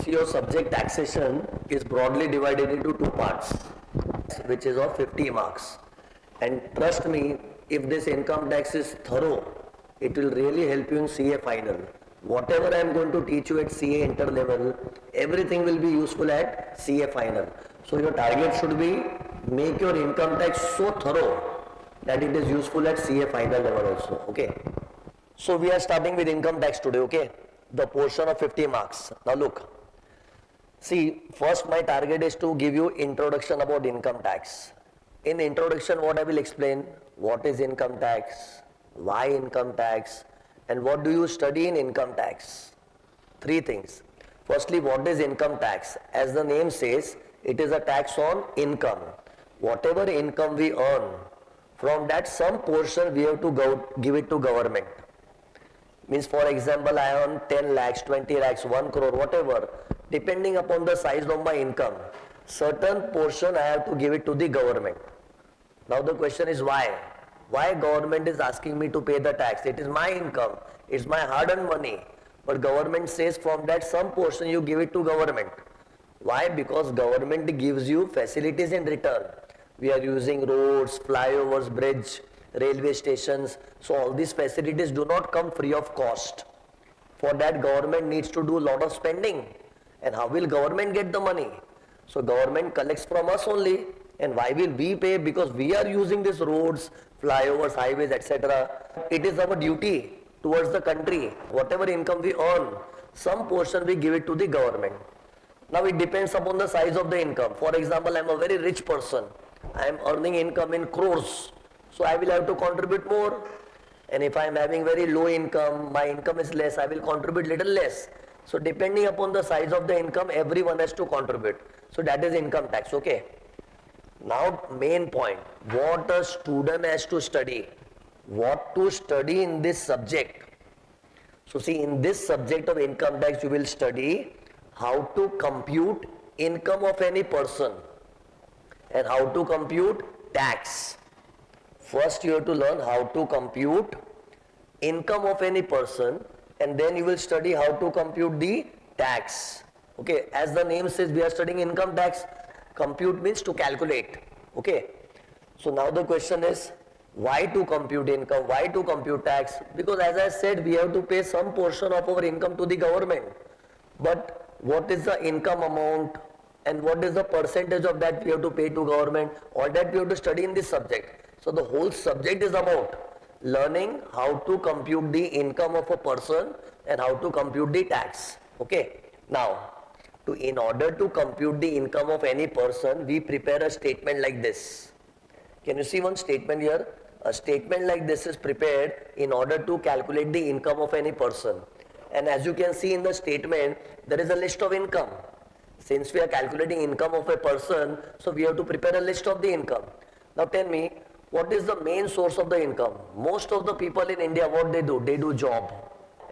See, your subject taxation is broadly divided into two parts, which is of 50 marks. And trust me, if this income tax is thorough, it will really help you in CA final. Whatever I am going to teach you at CA inter level, everything will be useful at CA final. So your target should be make your income tax so thorough that it is useful at CA final level also. Okay. So we are starting with income tax today. Okay. The portion of 50 marks. Now look. See, first my target is to give you introduction about income tax. In introduction, what I will explain, what is income tax, why income tax, and what do you study in income tax. Three things. Firstly, what is income tax? As the name says, it is a tax on income. Whatever income we earn, from that some portion we have to give it to government. Means for example, I earn 10 lakhs, 20 lakhs, 1 crore, whatever. Depending upon the size of my income, certain portion I have to give it to the government. Now the question is why? Why government is asking me to pay the tax? It is my income, it's my hard-earned money. But government says from that some portion you give it to government. Why? Because government gives you facilities in return. We are using roads, flyovers, bridge, railway stations. So all these facilities do not come free of cost. For that government needs to do a lot of spending. And how will government get the money? So government collects from us only. And why will we pay? Because we are using these roads, flyovers, highways, etc. It is our duty towards the country. Whatever income we earn, some portion we give it to the government. Now it depends upon the size of the income. For example, I am a very rich person. I am earning income in crores. So I will have to contribute more. And if I am having very low income, my income is less, I will contribute little less. So depending upon the size of the income, everyone has to contribute. So that is income tax, okay. Now main point, what a student has to study. What to study in this subject. So see, in this subject of income tax, you will study how to compute income of any person and how to compute tax. First you have to learn how to compute income of any person, and then you will study how to compute the tax. Okay, as the name says, we are studying income tax. Compute means to calculate. Okay, so now the question is, why to compute income, why to compute tax? Because as I said, we have to pay some portion of our income to the government. But what is the income amount and what is the percentage of that we have to pay to government? All that we have to study in this subject. So the whole subject is about learning how to compute the income of a person and how to compute the tax. Okay. Now, in order to compute the income of any person, we prepare a statement like this. Can you see one statement here? A statement like this is prepared in order to calculate the income of any person. And as you can see in the statement, there is a list of income. Since we are calculating income of a person, so we have to prepare a list of the income. Now tell me, what is the main source of the income? Most of the people in India, what they do? They do job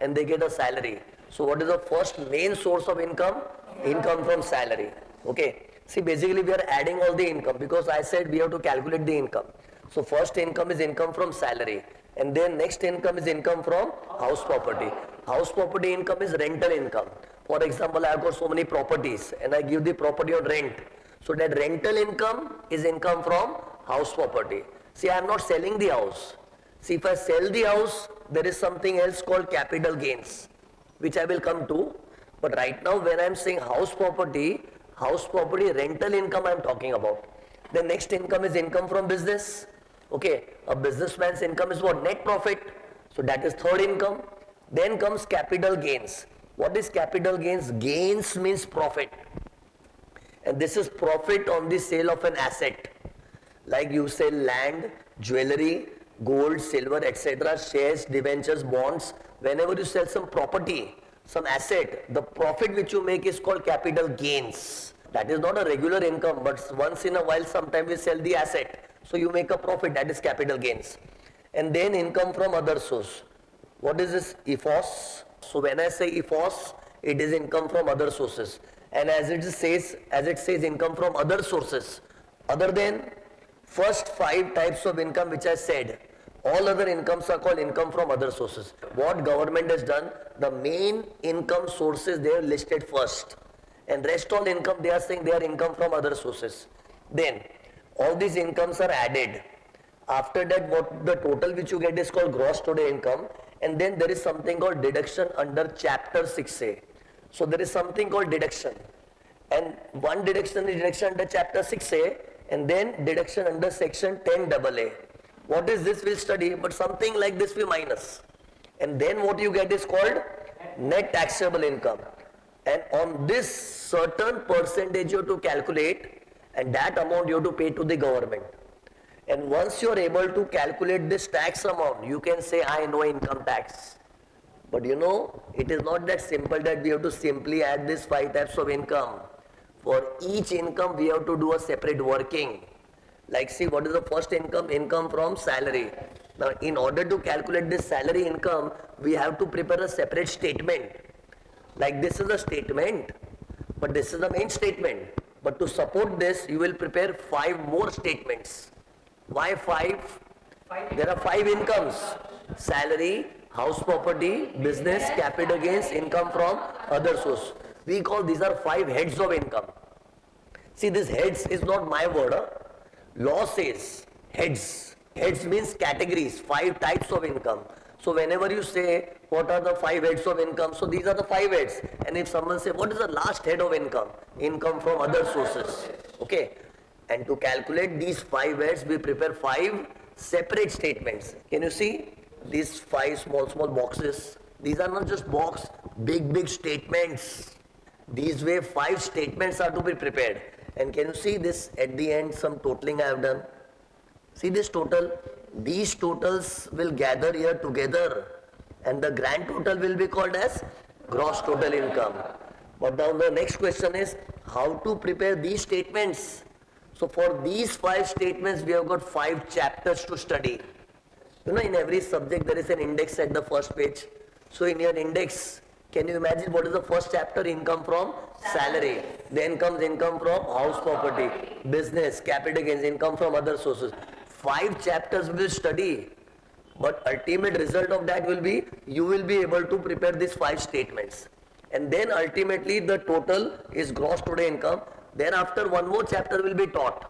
and they get a salary. So what is the first main source of income? Income from salary. Okay. See, basically we are adding all the income because I said we have to calculate the income. So first income is income from salary, and then next income is income from house property. House property income is rental income. For example, I have got so many properties and I give the property on rent. So that rental income is income from house property. See, I am not selling the house. See, if I sell the house, there is something else called capital gains, which I will come to. But right now, when I am saying house property rental income I am talking about. The next income is income from business. Okay, a businessman's income is what? Net profit. So that is third income. Then comes capital gains. What is capital gains? Gains means profit. And this is profit on the sale of an asset. Like you sell land, jewelry, gold, silver, etc., shares, debentures, bonds. Whenever you sell some property, some asset, the profit which you make is called capital gains. That is not a regular income, but once in a while, sometimes you sell the asset. So you make a profit, that is capital gains. And then income from other source. What is this? Ifos. So when I say Ifos, it is income from other sources. And as it says income from other sources, other than first 5 types of income which I said, all other incomes are called income from other sources. What government has done, the main income sources they have listed first. and rest all income they are saying they are income from other sources. Then all these incomes are added. After that, what the total which you get is called gross total income, and then there is something called deduction under chapter 6A. So there is something called deduction, and one deduction is deduction under chapter 6A, and then deduction under section 10AA. What is this we'll study, but something like this we minus. And then what you get is called net taxable income. And on this certain percentage you have to calculate, and that amount you have to pay to the government. And once you are able to calculate this tax amount, you can say, I know income tax. But you know, it is not that simple that we have to simply add these 5 types of income. For each income, we have to do a separate working. Like, see, what is the first income? Income from salary. Now, in order to calculate this salary income, we have to prepare a separate statement. Like, this is a statement, but this is the main statement. But to support this, you will prepare 5 more statements. Why 5? There are 5 incomes: salary, house property, business, capital gains, income from other source. We call these are 5 heads of income. See, this heads is not my word. Law says heads. Heads means categories, 5 types of income. So whenever you say what are the 5 heads of income, so these are the 5 heads. And if someone say what is the last head of income? Income from other sources. Okay. And to calculate these 5 heads, we prepare 5 separate statements. Can you see these 5 small boxes? These are not just box, big statements. These way 5 statements are to be prepared. And can you see this at the end, some totaling I have done? See this total? These totals will gather here together, and the grand total will be called as gross total income. But now the next question is how to prepare these statements. So for these 5 statements, we have got 5 chapters to study. You know, in every subject there is an index at the first page. So in your index, can you imagine what is the first chapter? Income from salary. Then comes income from house property, business, capital gains, income from other sources. 5 chapters we will study. But ultimate result of that will be, you will be able to prepare these 5 statements. And then ultimately the total is gross total income. Thereafter one more chapter will be taught.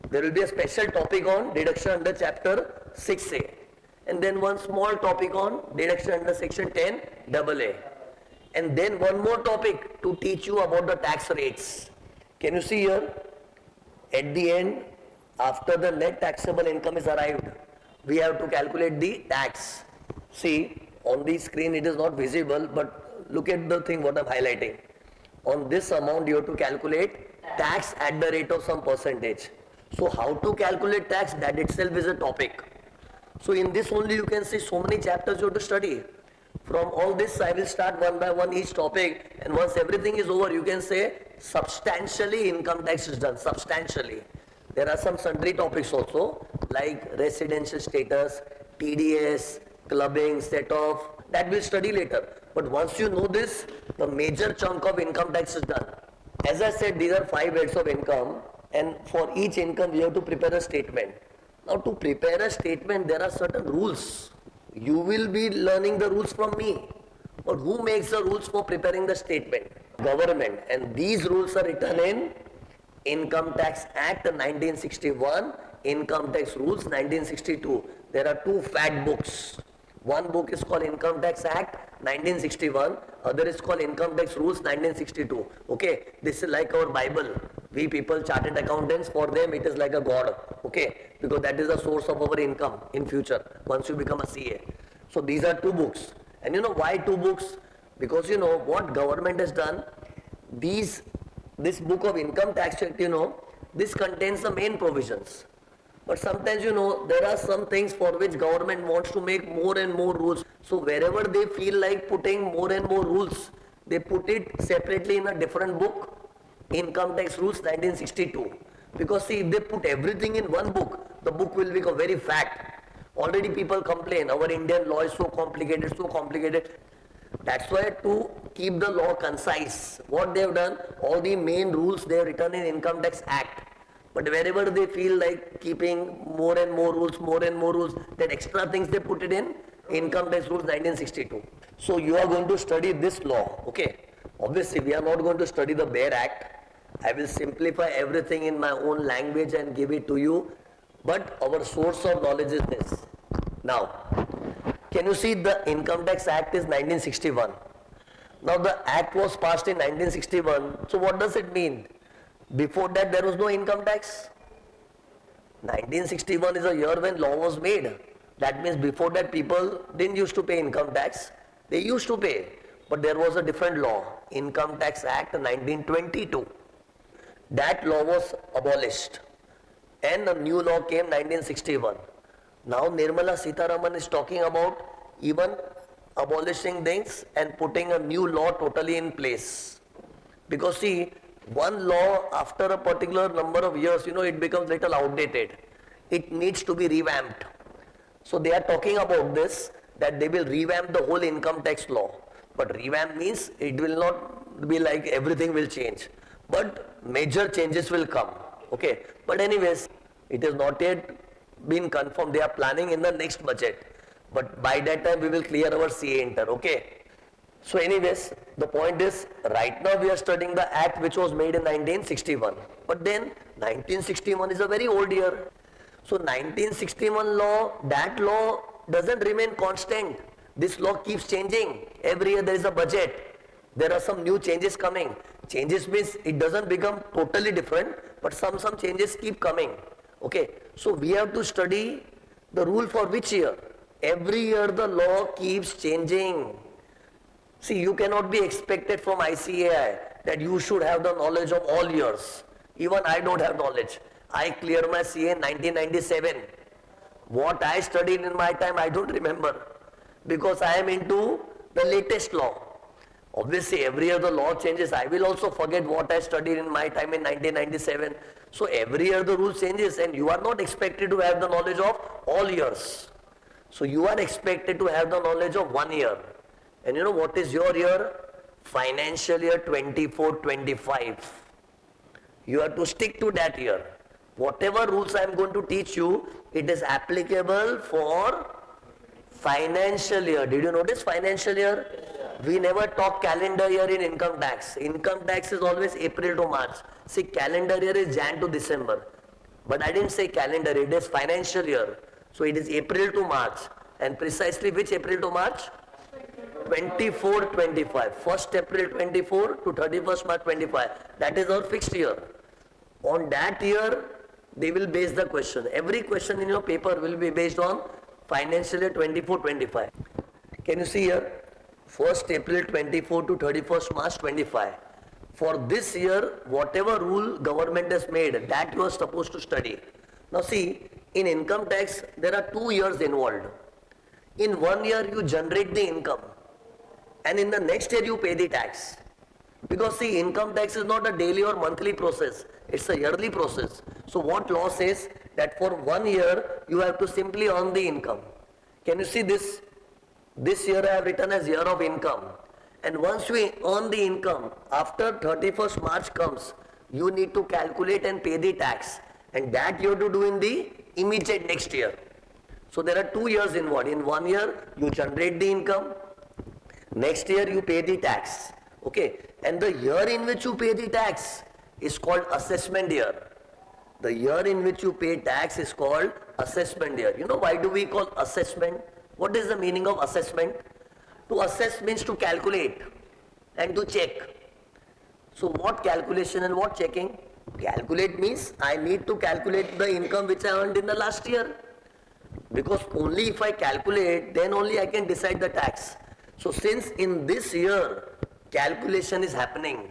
There will be a special topic on deduction under chapter 6A. And then one small topic on deduction under section 10AA. And then one more topic to teach you about the tax rates. Can you see here? At the end, after the net taxable income is arrived, we have to calculate the tax. See, on the screen it is not visible, but look at the thing what I am highlighting. On this amount you have to calculate tax at the rate of some percentage. So how to calculate tax, that itself is a topic. So in this only you can see so many chapters you have to study. From all this I will start one by one each topic, and once everything is over you can say substantially income tax is done, substantially. There are some sundry topics also like residential status, TDS, clubbing, set off, that we'll study later. But once you know this, the major chunk of income tax is done. As I said, these are 5 heads of income, and for each income we have to prepare a statement. Now to prepare a statement there are certain rules. You will be learning the rules from me. But who makes the rules for preparing the statement? Government. And these rules are written in Income Tax Act 1961, Income Tax Rules 1962. There are 2 fat books. One book is called Income Tax Act 1961, other is called Income Tax Rules 1962. Okay, this is like our Bible. We people, chartered accountants, for them it is like a God. Okay, because that is the source of our income in future once you become a CA. So these are 2 books. And you know why 2 books? Because you know what government has done. This book of Income Tax Act, you know, this contains the main provisions. But sometimes, you know, there are some things for which government wants to make more and more rules. So wherever they feel like putting more and more rules, they put it separately in a different book, Income Tax Rules 1962. Because see, if they put everything in one book, the book will become very fat. Already people complain, our Indian law is so complicated, so complicated. That's why to keep the law concise, what they have done, all the main rules they have written in Income Tax Act. But wherever they feel like keeping more and more rules, then extra things they put it in Income Tax Rules 1962. So you are going to study this law, okay? Obviously, we are not going to study the bare act. I will simplify everything in my own language and give it to you. But our source of knowledge is this. Now, can you see the Income Tax Act is 1961. Now the act was passed in 1961. So what does it mean? Before that there was no income tax. 1961 is a year when law was made. That means before that people didn't used to pay income tax. They used to pay. But there was a different law. Income Tax Act 1922. That law was abolished. And a new law came 1961. Now Nirmala Sitharaman is talking about even abolishing things and putting a new law totally in place. Because see, one law after a particular number of years, it becomes little outdated. It needs to be revamped. So they are talking about this, that they will revamp the whole income tax law. But revamp means it will not be like everything will change. But major changes will come. Okay. But anyways, it is not yet been confirmed. They are planning in the next budget. But by that time we will clear our CA Inter. Okay. So anyways, the point is, right now we are studying the act which was made in 1961. But then 1961 is a very old year. So 1961 law, that law doesn't remain constant. This law keeps changing. Every year there is a budget. There are some new changes coming. Changes means it doesn't become totally different, but some changes keep coming. Okay. So we have to study the rule for which year? Every year the law keeps changing. See, you cannot be expected from ICAI that you should have the knowledge of all years. Even I don't have knowledge. I cleared my CA in 1997. What I studied in my time, I don't remember. Because I am into the latest law. Obviously, every year the law changes. I will also forget what I studied in my time in 1997. So every year the rule changes and you are not expected to have the knowledge of all years. So you are expected to have the knowledge of 1 year. And you know what is your year? Financial year 24-25. You have to stick to that year. Whatever rules I am going to teach you, it is applicable for financial year. Did you notice financial year? We never talk calendar year in income tax. Income tax is always April to March. See, calendar year is Jan to December. But I didn't say calendar, it is financial year. So it is April to March. And precisely which April to March? 24-25. 1st April 24 to 31st March 25. That is our fixed year. On that year, they will base the question. Every question in your paper will be based on financial year 24-25. Can you see here? 1st April 24 to 31st March 25. For this year, whatever rule government has made, that you are supposed to study. Now see, in income tax, there are 2 years involved. In 1 year, you generate the income. And in the next year, you pay the tax. Because see, income tax is not a daily or monthly process. It's a yearly process. So what law says? That for 1 year, you have to simply earn the income. Can you see this? This year I have written as year of income. And once you earn the income, after 31st March comes, you need to calculate and pay the tax. And that you have to do in the immediate next year. So there are 2 years involved. In 1 year, you generate the income. Next year, you pay the tax. Okay. And the year in which you pay the tax is called assessment year. The year in which you pay tax is called assessment year. You know why do we call assessment? What is the meaning of assessment? To assess means to calculate and to check. So what calculation and what checking? Calculate means I need to calculate the income which I earned in the last year. Because only if I calculate, then only I can decide the tax. So since in this year, calculation is happening,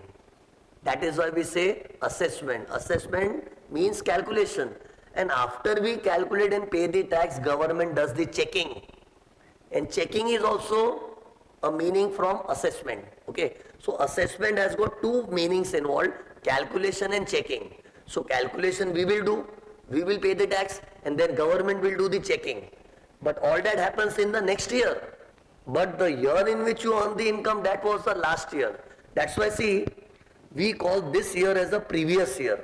that is why we say assessment. Assessment means calculation. And after we calculate and pay the tax, government does the checking. And checking is also a meaning from assessment. Okay. So assessment has got 2 meanings involved, calculation and checking. So calculation we will do, we will pay the tax, and then government will do the checking. But all that happens in the next year. But the year in which you earn the income, that was the last year. That's why see, we call this year as the previous year.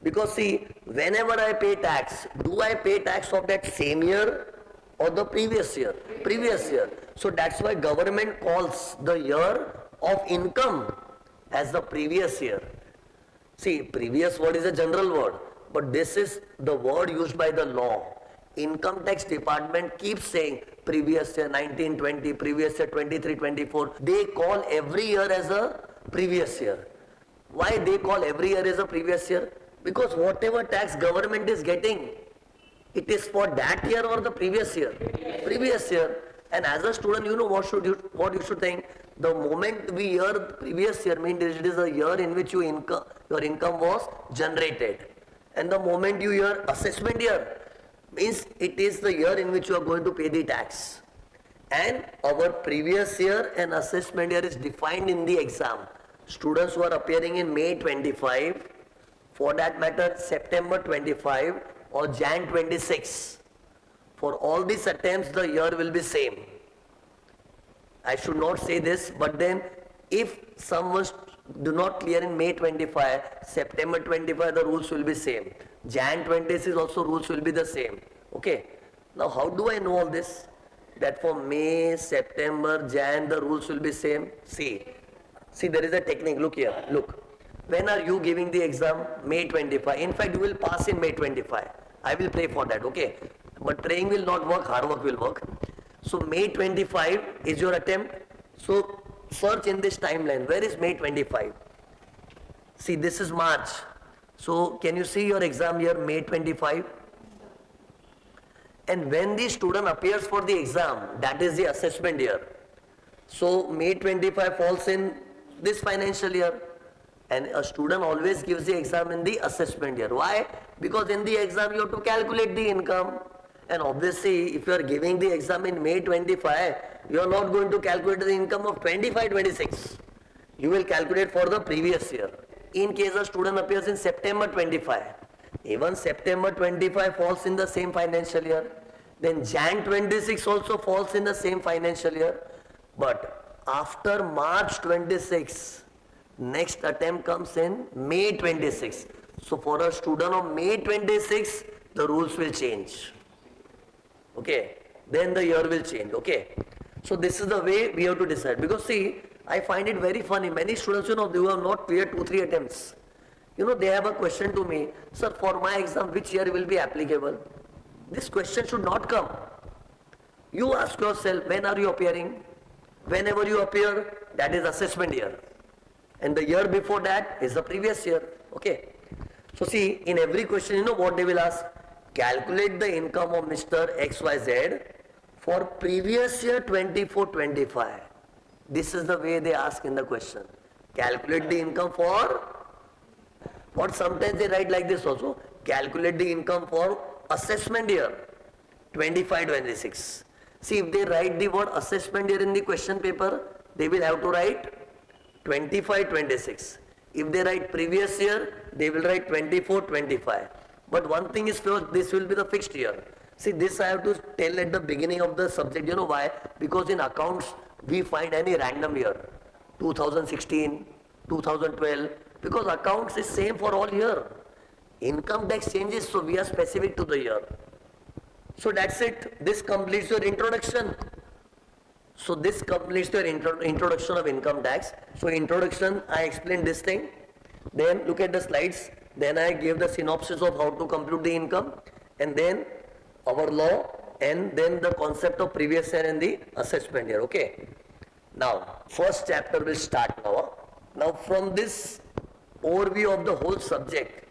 Because see, whenever I pay tax, do I pay tax of that same year or the previous year? Previous year. So that's why government calls the year of income as the previous year. See, previous word is a general word, but this is the word used by the law. Income tax department keeps saying previous year 1920, previous year 23-24. They call every year as a previous year. Why they call every year as a previous year? Because whatever tax government is getting, it is for that year or the previous year? Previous year. And as a student, you know what you should think? The moment we hear previous year means it is a year in which your income was generated. And the moment you hear assessment year means it is the year in which you are going to pay the tax. And our previous year and assessment year is defined in the exam. Students who are appearing in May 25, for that matter September 25 or Jan 26. For all these attempts the year will be same. I should not say this, but then if someone do not clear in May 25, September 25 the rules will be same. Jan 26 also rules will be the same. Okay. Now how do I know all this? That for May, September, Jan the rules will be same. See there is a technique. Look here. Look. When are you giving the exam? May 25. In fact, you will pass in May 25. I will pray for that, okay? But praying will not work, hard work will work. So May 25 is your attempt. So search in this timeline. Where is May 25? See, this is March. So can you see your exam year, May 25? And when the student appears for the exam, that is the assessment year. So May 25 falls in this financial year. And a student always gives the exam in the assessment year. Why? Because in the exam you have to calculate the income. And obviously if you are giving the exam in May 25, you are not going to calculate the income of 25-26. You will calculate for the previous year. In case a student appears in September 25, even September 25 falls in the same financial year. Then Jan 26 also falls in the same financial year. But after March 26, next attempt comes in May 26. So for a student of May 26, the rules will change. Okay. Then the year will change. Okay. So this is the way we have to decide. Because see, I find it very funny. Many students, they have not cleared 2-3 attempts. They have a question to me, sir, for my exam, which year will be applicable? This question should not come. You ask yourself, when are you appearing? Whenever you appear, that is assessment year. And the year before that is the previous year. Okay. So see, in every question, what they will ask? Calculate the income of Mr. XYZ for previous year 24-25. This is the way they ask in the question. Calculate the income for, or sometimes they write like this also. Calculate the income for assessment year 25-26. See, if they write the word assessment year in the question paper, they will have to write 25-26. If they write previous year, they will write 24-25. But one thing is sure, this will be the fixed year. See, this I have to tell at the beginning of the subject. You know why? Because in accounts, we find any random year. 2016, 2012. Because accounts is same for all year. Income tax changes, so we are specific to the year. So that's it. This completes your introduction. So this completes your introduction of income tax. So introduction, I explained this thing. Then look at the slides. Then I gave the synopsis of how to compute the income. And then our law. And then the concept of previous year and the assessment year. Okay. Now, first chapter will start now. Now from this overview of the whole subject,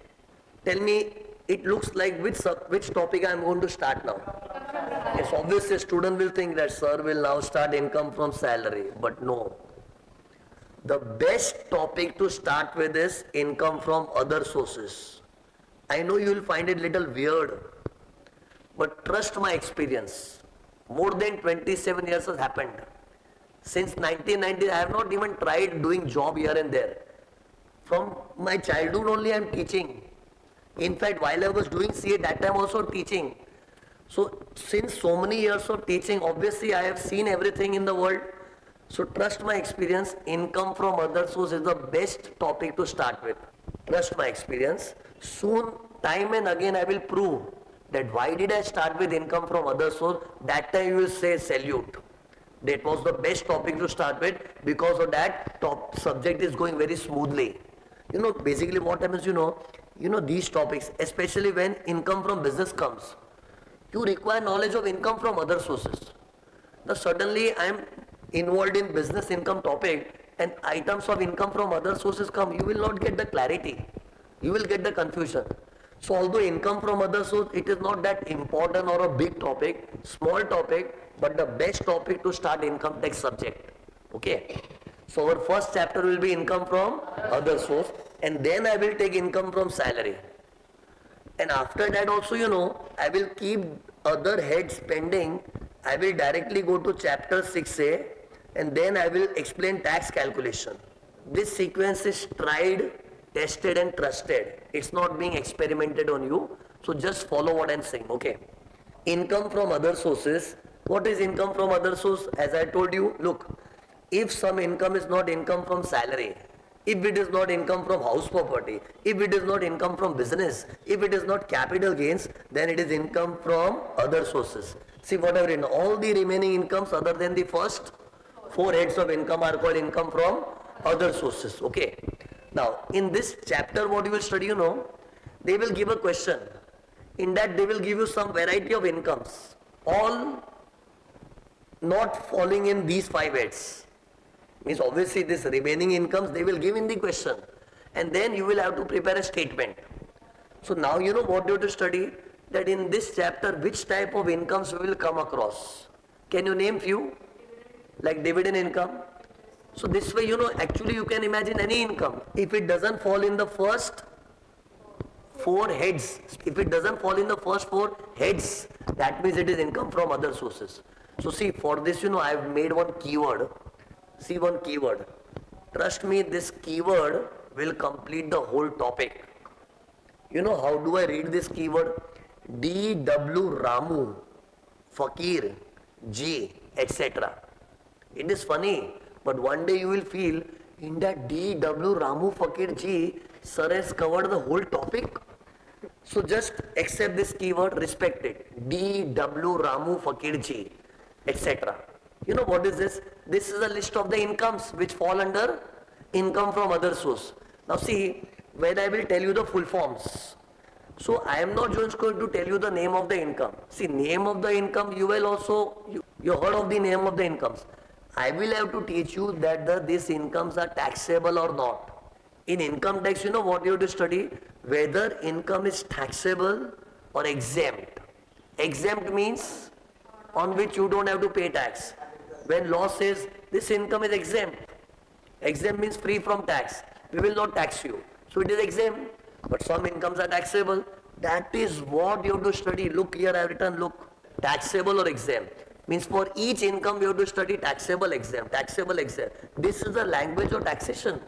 tell me, it looks like which topic I am going to start now. Yes, obviously a student will think that sir will now start income from salary, but no. The best topic to start with is income from other sources. I know you will find it little weird, but trust my experience. More than 27 years has happened. Since 1990, I have not even tried doing job here and there. From my childhood only I am teaching. In fact, while I was doing CA, that time also teaching. So, since so many years of teaching, obviously I have seen everything in the world. So, trust my experience, income from other sources is the best topic to start with. Trust my experience. Soon, time and again, I will prove that why did I start with income from other source. That time you will say salute. That was the best topic to start with, because of that top subject is going very smoothly. Basically what happens, these topics, especially when income from business comes, you require knowledge of income from other sources. Now suddenly I am involved in business income topic and items of income from other sources come, you will not get the clarity. You will get the confusion. So although income from other source, it is not that important or a big topic, small topic, but the best topic to start income tax subject. Okay. So our first chapter will be income from other source, and then I will take income from salary. And after that also, I will keep other heads pending. I will directly go to chapter 6A, and then I will explain tax calculation. This sequence is tried, tested and trusted. It's not being experimented on you. So just follow what I'm saying, okay? Income from other sources. What is income from other source? As I told you, look, if some income is not income from salary, if it is not income from house property, if it is not income from business, if it is not capital gains, then it is income from other sources. See what I've written, all the remaining incomes other than the first four heads of income are called income from other sources, okay? Now, in this chapter what you will study, they will give a question. In that they will give you some variety of incomes, all not falling in these five heads. Means obviously this remaining incomes they will give in the question, and then you will have to prepare a statement. So now you know what you have to study, that in this chapter which type of incomes we will come across. Can you name few? Like dividend income. So this way actually you can imagine any income. If it doesn't fall in the first four heads, if it doesn't fall in the first four heads, that means it is income from other sources. So see, for this I have made one keyword. See one keyword. Trust me, this keyword will complete the whole topic. How do I read this keyword? D.W. Ramu, Fakir, G, etc. It is funny, but one day you will feel, in that D.W. Ramu, Fakir, G, sir has covered the whole topic. So just accept this keyword, respect it. D.W. Ramu, Fakir, G, etc. What is this? This is a list of the incomes which fall under income from other source. Now see, when I will tell you the full forms, so I am not just going to tell you the name of the income. See, name of the income, you will also, you heard of the name of the incomes. I will have to teach you that these incomes are taxable or not. In income tax, what you have to study? Whether income is taxable or exempt. Exempt means on which you don't have to pay tax. When law says this income is exempt, exempt means free from tax. We will not tax you. So it is exempt. But some incomes are taxable. That is what you have to study. Look here, I have written, look, taxable or exempt. Means for each income you have to study taxable, exempt, taxable, exempt. This is the language of taxation.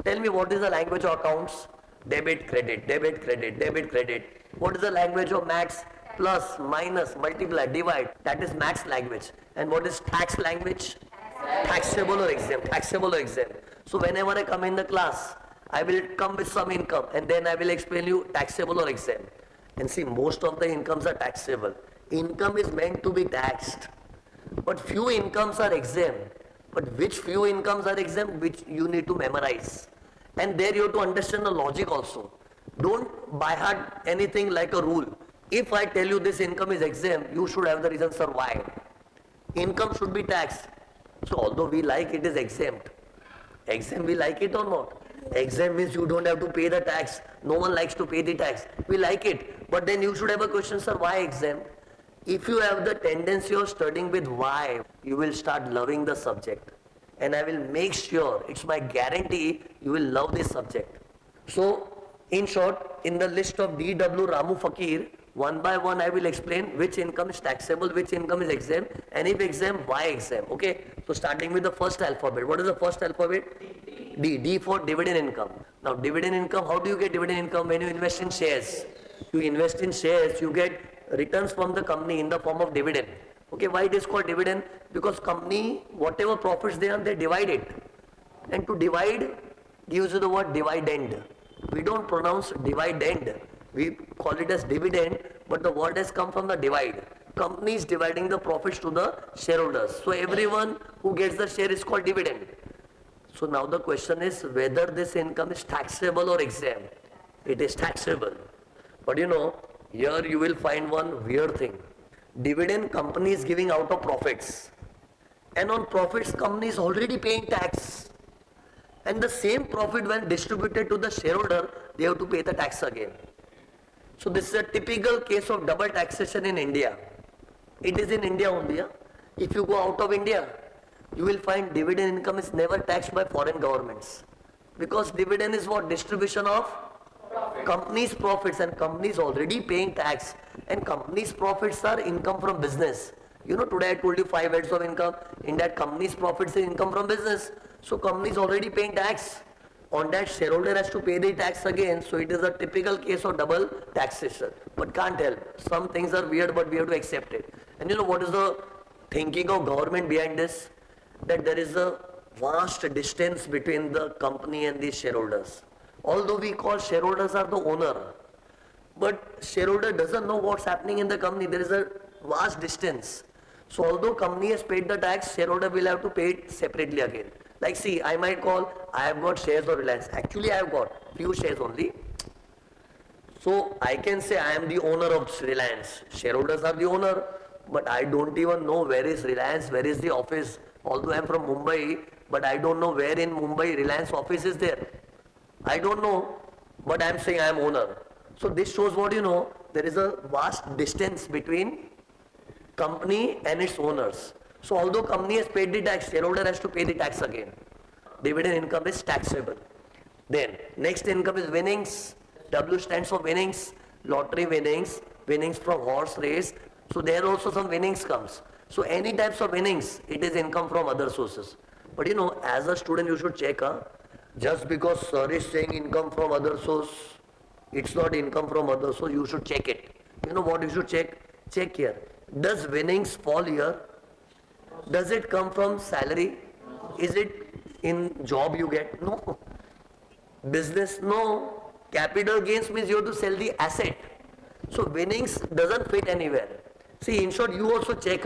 Tell me, what is the language of accounts? Debit, credit, debit, credit, debit, credit. What is the language of maths? Plus, minus, multiply, divide. That is maths language. And what is tax language? Taxable or exempt, taxable or exempt. So whenever I come in the class, I will come with some income and then I will explain you taxable or exempt. And see, most of the incomes are taxable. Income is meant to be taxed. But few incomes are exempt. But which few incomes are exempt, which you need to memorize. And there you have to understand the logic also. Don't by heart anything like a rule. If I tell you this income is exempt, you should have the reason, sir, why. Income should be taxed. So although we like it is exempt, exempt we like it or not? Exempt means you don't have to pay the tax. No one likes to pay the tax. We like it. But then you should have a question, sir, why exempt? If you have the tendency of studying with why, you will start loving the subject. And I will make sure, it's my guarantee, you will love this subject. So, in short, in the list of D.W. Ramu Fakir, one by one I will explain which income is taxable, which income is exempt, and if exempt, why exempt. Okay? So starting with the first alphabet. What is the first alphabet? D. D for dividend income. Now dividend income, how do you get dividend income? When you invest in shares. You invest in shares, you get returns from the company in the form of dividend. Okay, why it is called dividend? Because company, whatever profits they earn, they divide it. And to divide gives you the word dividend. We don't pronounce dividend. We call it as dividend, but the word has come from the divide. company is dividing the profits to the shareholders. So everyone who gets the share is called dividend. So now the question is whether this income is taxable or exempt. It is taxable. But here you will find one weird thing. Dividend company is giving out of profits. And on profits, company is already paying tax. And the same profit when distributed to the shareholder, they have to pay the tax again. So this is a typical case of double taxation in India. It is in India only. If you go out of India, you will find dividend income is never taxed by foreign governments. Because dividend is what? Distribution of company's profits, and companies already paying tax, and company's profits are income from business. Today I told you 5 heads of income. In that, company's profits is income from business. So company is already paying tax. On that, shareholder has to pay the tax again. So it is a typical case of double taxation. But can't help. Some things are weird, but we have to accept it. And what is the thinking of government behind this? That there is a vast distance between the company and the shareholders. Although we call shareholders are the owner, but shareholder doesn't know what's happening in the company. There is a vast distance. So although company has paid the tax, shareholder will have to pay it separately again. Like see, I might call, I have got shares of Reliance. Actually, I have got few shares only. So I can say I am the owner of Reliance. Shareholders are the owner, but I don't even know where is Reliance, where is the office. Although I am from Mumbai, but I don't know where in Mumbai Reliance office is there. I don't know, but I am saying I am owner. So this shows what there is a vast distance between company and its owners. So although company has paid the tax, shareholder has to pay the tax again. Dividend income is taxable. Then next income is winnings. W stands for winnings, lottery winnings, winnings from horse race. So there also some winnings comes. So any types of winnings, it is income from other sources. But as a student you should check, just because sir is saying income from other source, it's not income from other source, you should check it. What you should check? Check here. Does winnings fall here? Does it come from salary? Is it in job you get? No. Business? No. Capital gains means you have to sell the asset. So winnings doesn't fit anywhere. See, in short, you also check.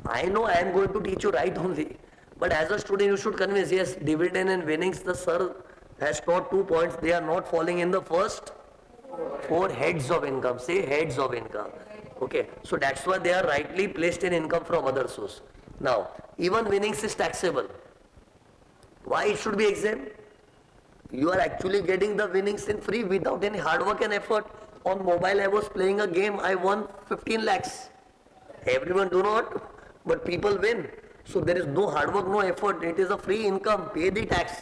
I know I am going to teach you right only. But as a student, you should convince, yes, dividend and winnings, the sir has taught 2 points. They are not falling in the first 4 heads of income. Say heads of income. Okay. So that's why they are rightly placed in income from other source. Now, even winnings is taxable. Why it should be exempt? You are actually getting the winnings in free without any hard work and effort. On mobile, I was playing a game, I won 15 lakhs. Everyone do not, but people win. So there is no hard work, no effort. It is a free income. Pay the tax.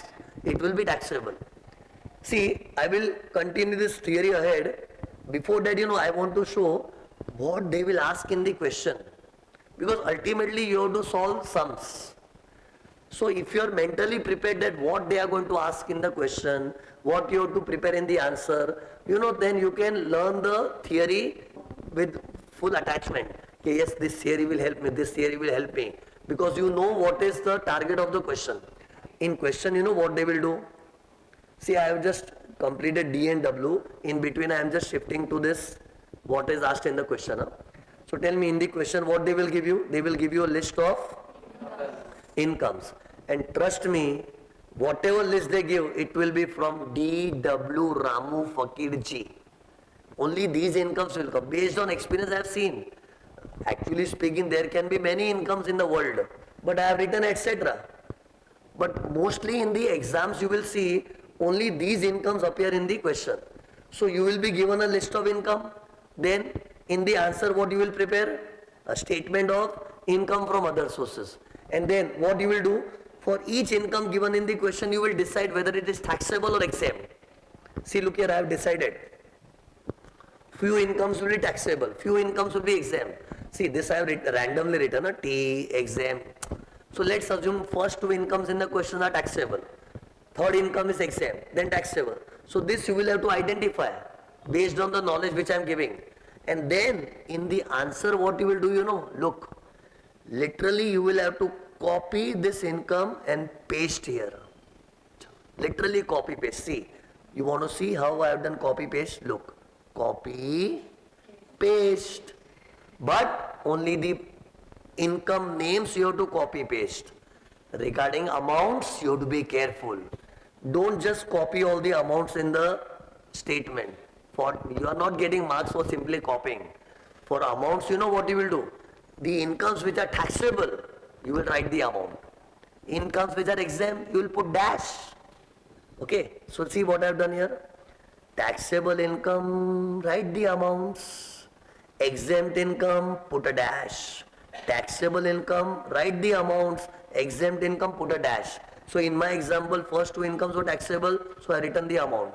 It will be taxable. See, I will continue this theory ahead. Before that, I want to show what they will ask in the question. Because ultimately you have to solve sums. So if you are mentally prepared that what they are going to ask in the question, what you have to prepare in the answer, then you can learn the theory with full attachment. Okay, yes, this theory will help me, this theory will help me. Because you know what is the target of the question. In question, what they will do? See, I have just completed D and W. In between, I am just shifting to this, what is asked in the question. So tell me in the question what they will give you. They will give you a list of incomes. And trust me, whatever list they give, it will be from D, W, Ramu, Fakir, G. Only these incomes will come. Based on experience I have seen. Actually speaking, there can be many incomes in the world. But I have written etc. But mostly in the exams you will see only these incomes appear in the question. So you will be given a list of income. Then in the answer what you will prepare? A statement of income from other sources. And then what you will do? For each income given in the question, you will decide whether it is taxable or exempt. See, look here, I have decided. Few incomes will be taxable, few incomes will be exempt. See, this I have randomly written, T, exempt. So let's assume first 2 incomes in the question are taxable. Third income is exempt, then taxable. So this you will have to identify based on the knowledge which I am giving. And then in the answer what you will do, look, literally you will have to copy this income and paste here. Literally copy paste. See, you want to see how I have done copy paste? Look, copy, paste. But only the income names you have to copy paste. Regarding amounts, you have to be careful. Don't just copy all the amounts in the statement. For you are not getting marks for simply copying. For amounts, you know what you will do? The incomes which are taxable, you will write the amount. Incomes which are exempt, you will put dash. Okay, so see what I have done here. Taxable income, write the amounts. Exempt income, put a dash. Taxable income, write the amounts. Exempt income, put a dash. So in my example, first two incomes were taxable, so I written the amount.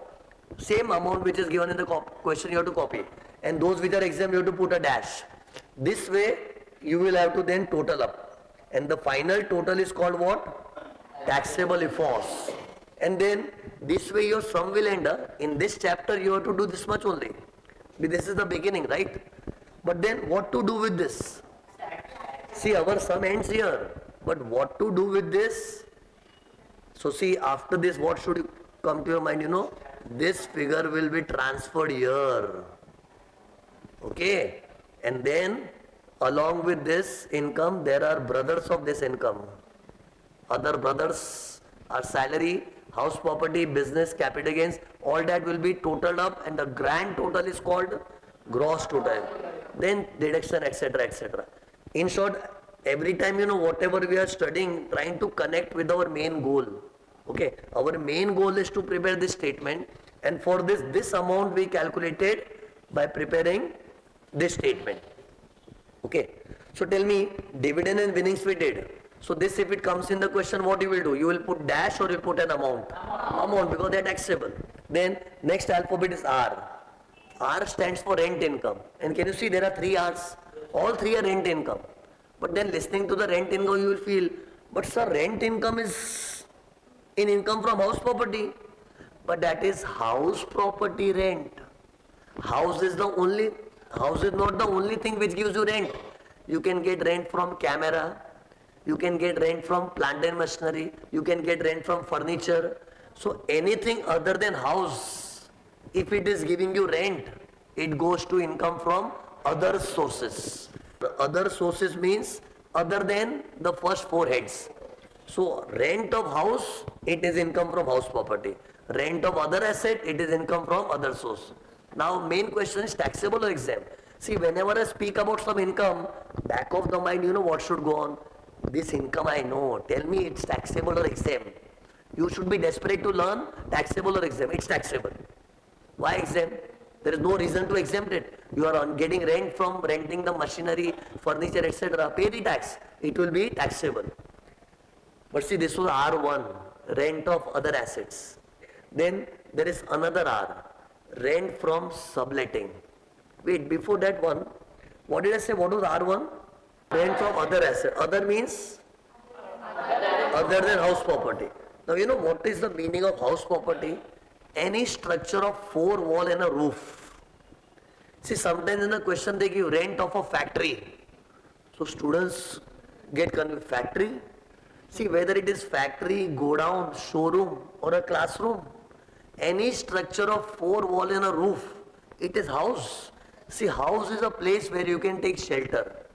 Same amount which is given in the question you have to copy. And those which are exempt, you have to put a dash. This way, you will have to then total up. And the final total is called what? Taxable Ifos. And then this way your sum will end up. In this chapter, you have to do this much only. This is the beginning, right? But then what to do with this? See, our sum ends here. But what to do with this? So see, after this, what should come to your mind? You know, this figure will be transferred here. Okay? And then, along with this income, there are brothers of this income. Other brothers are salary, house property, business, capital gains. All that will be totaled up and the grand total is called gross total. Then deduction, etc., etc. In short, every time, you know, whatever we are studying, trying to connect with our main goal. Okay, our main goal is to prepare this statement, and for this amount we calculated by preparing this statement. Okay, so tell me, dividend and winnings we did. So this, if it comes in the question, what you will do? You will put dash or you put an amount? Amount, because they are taxable. Then next alphabet is R. R stands for rent income. And can you see there are three R's? All three are rent income. But then listening to the rent income, you will feel, but sir, rent income is in income from house property. But that is house property rent. House is not the only thing which gives you rent. You can get rent from camera. You can get rent from plant and machinery. You can get rent from furniture. So anything other than house, if it is giving you rent, it goes to income from other sources. The other sources means other than the first four heads. So rent of house, it is income from house property. Rent of other asset, it is income from other source. Now main question is taxable or exempt. See, whenever I speak about some income, back of the mind, you know what should go on? This income I know, tell me it's taxable or exempt. You should be desperate to learn taxable or exempt. It's taxable. Why exempt? There is no reason to exempt it. You are getting rent from renting the machinery, furniture, etc. Pay the tax. It will be taxable. But see, this was R1, rent of other assets. Then there is another R, rent from subletting. Wait, before that one, what did I say? What was R1? Rent from other asset. Other means other than house property. Now you know what is the meaning of house property? Any structure of four wall and a roof. See, sometimes in the question they give rent of a factory. So students get confused. Factory? See, whether it is factory, godown, showroom or a classroom, any structure of four wall and a roof, it is house. See, house is a place where you can take shelter.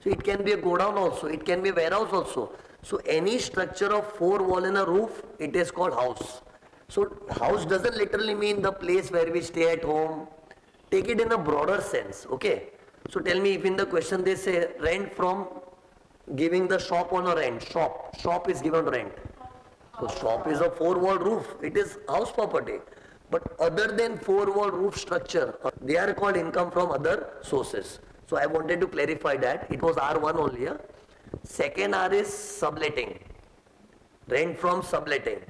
So it can be a godown also, it can be a warehouse also. So any structure of four wall and a roof, it is called house. So house doesn't literally mean the place where we stay at home. Take it in a broader sense, okay? So tell me, if in the question they say rent from giving the shop on a rent, shop is given rent. So shop is a four wall roof, it is house property. But other than four wall roof structure, they are called income from other sources. So I wanted to clarify that. It was R1 only. Yeah? Second R is subletting. Rent from subletting.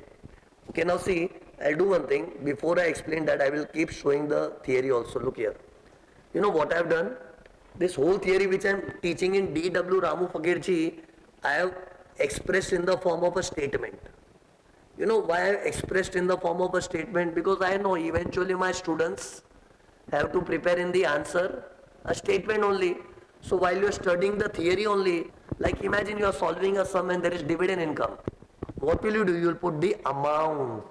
Okay, now see, I'll do one thing. Before I explain that, I will keep showing the theory also. Look here. You know what I've done? This whole theory which I'm teaching in D.W. Ramu Fakirji, I have expressed in the form of a statement. You know why I expressed in the form of a statement? Because I know eventually my students have to prepare in the answer a statement only. So while you are studying the theory only, like imagine you are solving a sum and there is dividend income. What will you do? You will put the amount.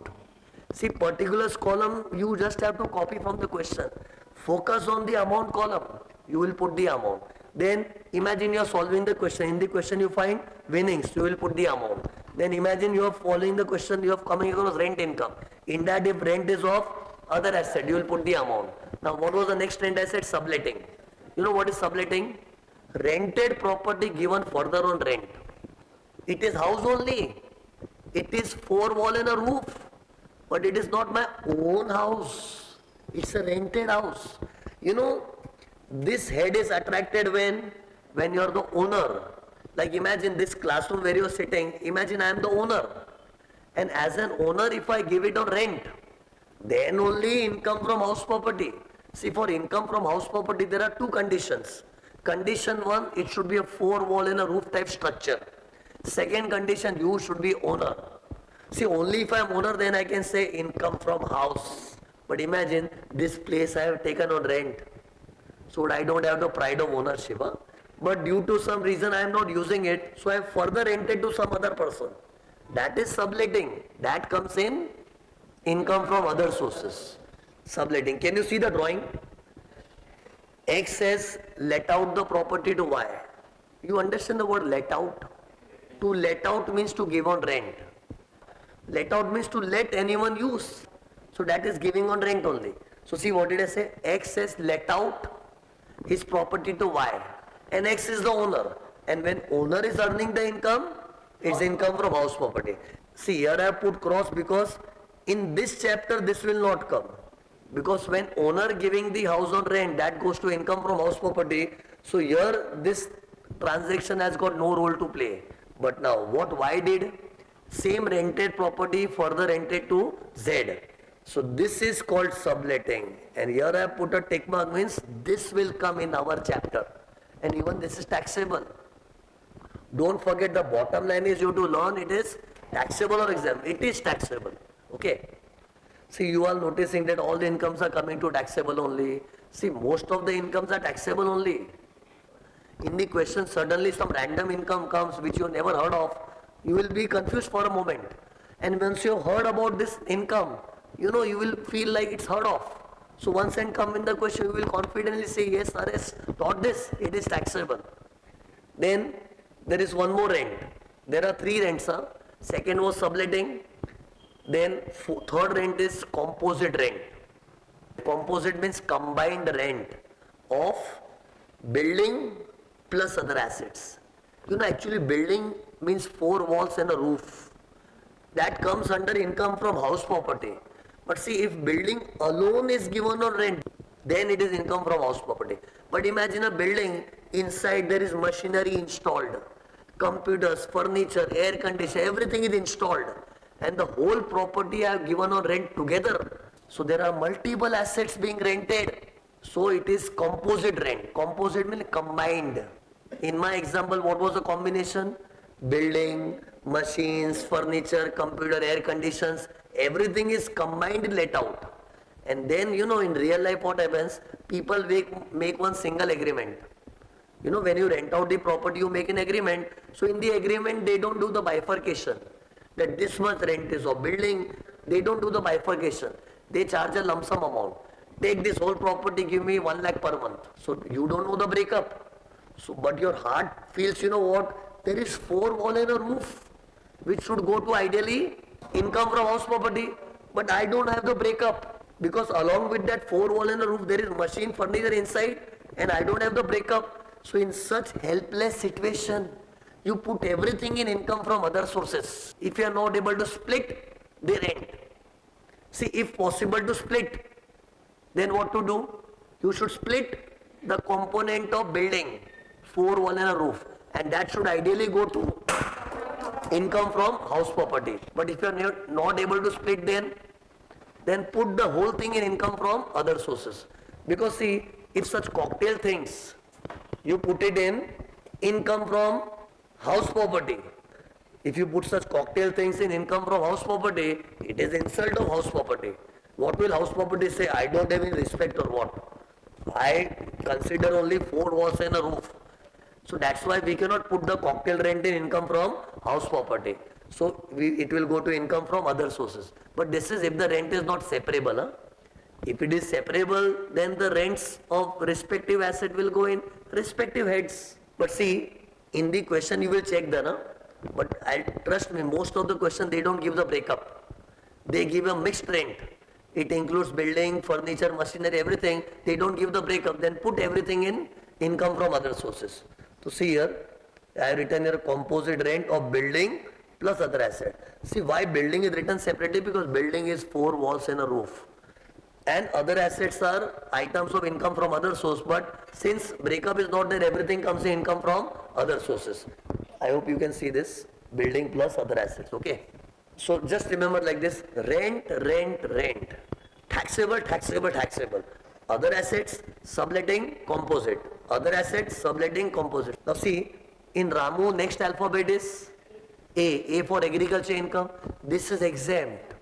See, particulars column, you just have to copy from the question. Focus on the amount column. You will put the amount. Then imagine you are solving the question. In the question you find winnings, you will put the amount. Then imagine you are following the question, you are coming across rent income. In that, if rent is of other asset, you will put the amount. Now what was the next rent asset? Subletting. You know what is subletting? Rented property given further on rent. It is house only. It is four wall and a roof. But it is not my own house. It's a rented house. You know, this head is attracted when you are the owner. Like imagine this classroom where you are sitting, imagine I am the owner. And as an owner, if I give it on rent, then only income from house property. See, for income from house property, there are two conditions. Condition one, it should be a four wall and a roof type structure. Second condition, you should be owner. See, only if I am owner, then I can say income from house. But imagine this place I have taken on rent. So I don't have the pride of ownership. Huh? But due to some reason I am not using it, so I have further rented to some other person. That is subletting. That comes in income from other sources. Subletting. Can you see the drawing? X says let out the property to Y. You understand the word let out? To let out means to give on rent. Let out means to let anyone use. So that is giving on rent only. So see what did I say? X says let out his property to Y. And X is the owner. And when owner is earning the income, it's income from house property. See, here I have put cross because in this chapter this will not come. Because when owner giving the house on rent, that goes to income from house property. So here this transaction has got no role to play. But now what Y did? Same rented property further rented to Z. So this is called subletting. And here I have put a tick mark, means this will come in our chapter. And even this is taxable. Don't forget the bottom line is you have to learn it is taxable or exempt. It is taxable. Okay. See, you are noticing that all the incomes are coming to taxable only. See, most of the incomes are taxable only. In the question, suddenly some random income comes which you never heard of. You will be confused for a moment. And once you have heard about this income, you know, you will feel like it's heard of. So once and come in the question, you will confidently say, yes, sir, has taught this, it is taxable. Then there is one more rent. There are three rents. Huh? Second was subletting. Then third rent is composite rent. Composite means combined rent of building plus other assets. You know, actually building means four walls and a roof. That comes under income from house property. But see, if building alone is given on rent, then it is income from house property. But imagine a building, inside there is machinery installed, computers, furniture, air conditioner, everything is installed. And the whole property I have given on rent together. So there are multiple assets being rented. So it is composite rent. Composite means combined. In my example, what was the combination? Building, machines, furniture, computer, air conditions, everything is combined let out. And then, you know, in real life what happens? People make one single agreement. You know, when you rent out the property, you make an agreement. So in the agreement, they don't do the bifurcation. That this much rent is of building. They don't do the bifurcation. They charge a lump sum amount. Take this whole property, give me 1 lakh per month. So you don't know the breakup. So, but your heart feels, you know what? There is four wall and a roof, which should go to ideally income from house property. But I don't have the breakup. Because along with that four wall and a roof, there is machine, furniture inside. And I don't have the breakup. So in such helpless situation, you put everything in income from other sources. If you are not able to split, they rent. See, if possible to split, then what to do? You should split the component of building, four wall and a roof, and that should ideally go to income from house property. But if you are not able to split, then put the whole thing in income from other sources. Because see, if such cocktail things, you put it in income from house property. If you put such cocktail things in income from house property, it is insult of house property. What will house property say? I don't have any respect or what? I consider only four walls and a roof. So that's why we cannot put the cocktail rent in income from house property. So it will go to income from other sources. But this is if the rent is not separable. Huh? If it is separable, then the rents of respective asset will go in respective heads. But see, in the question you will check the, na? But trust me, most of the question they don't give the breakup. They give a mixed rent. It includes building, furniture, machinery, everything. They don't give the breakup. Then put everything in income from other sources. So see here, I have written here composite rent of building plus other asset. See why building is written separately, because building is 4 walls and a roof. And other assets are items of income from other source. But since breakup is not there, everything comes in income from other sources. I hope you can see this. Building plus other assets. Okay. So just remember like this: rent, rent, rent. Taxable, taxable, taxable. Other assets, subletting, composite. Other assets, subletting, composite. Now see, in Ramu, next alphabet is A. A for agriculture income. This is exempt,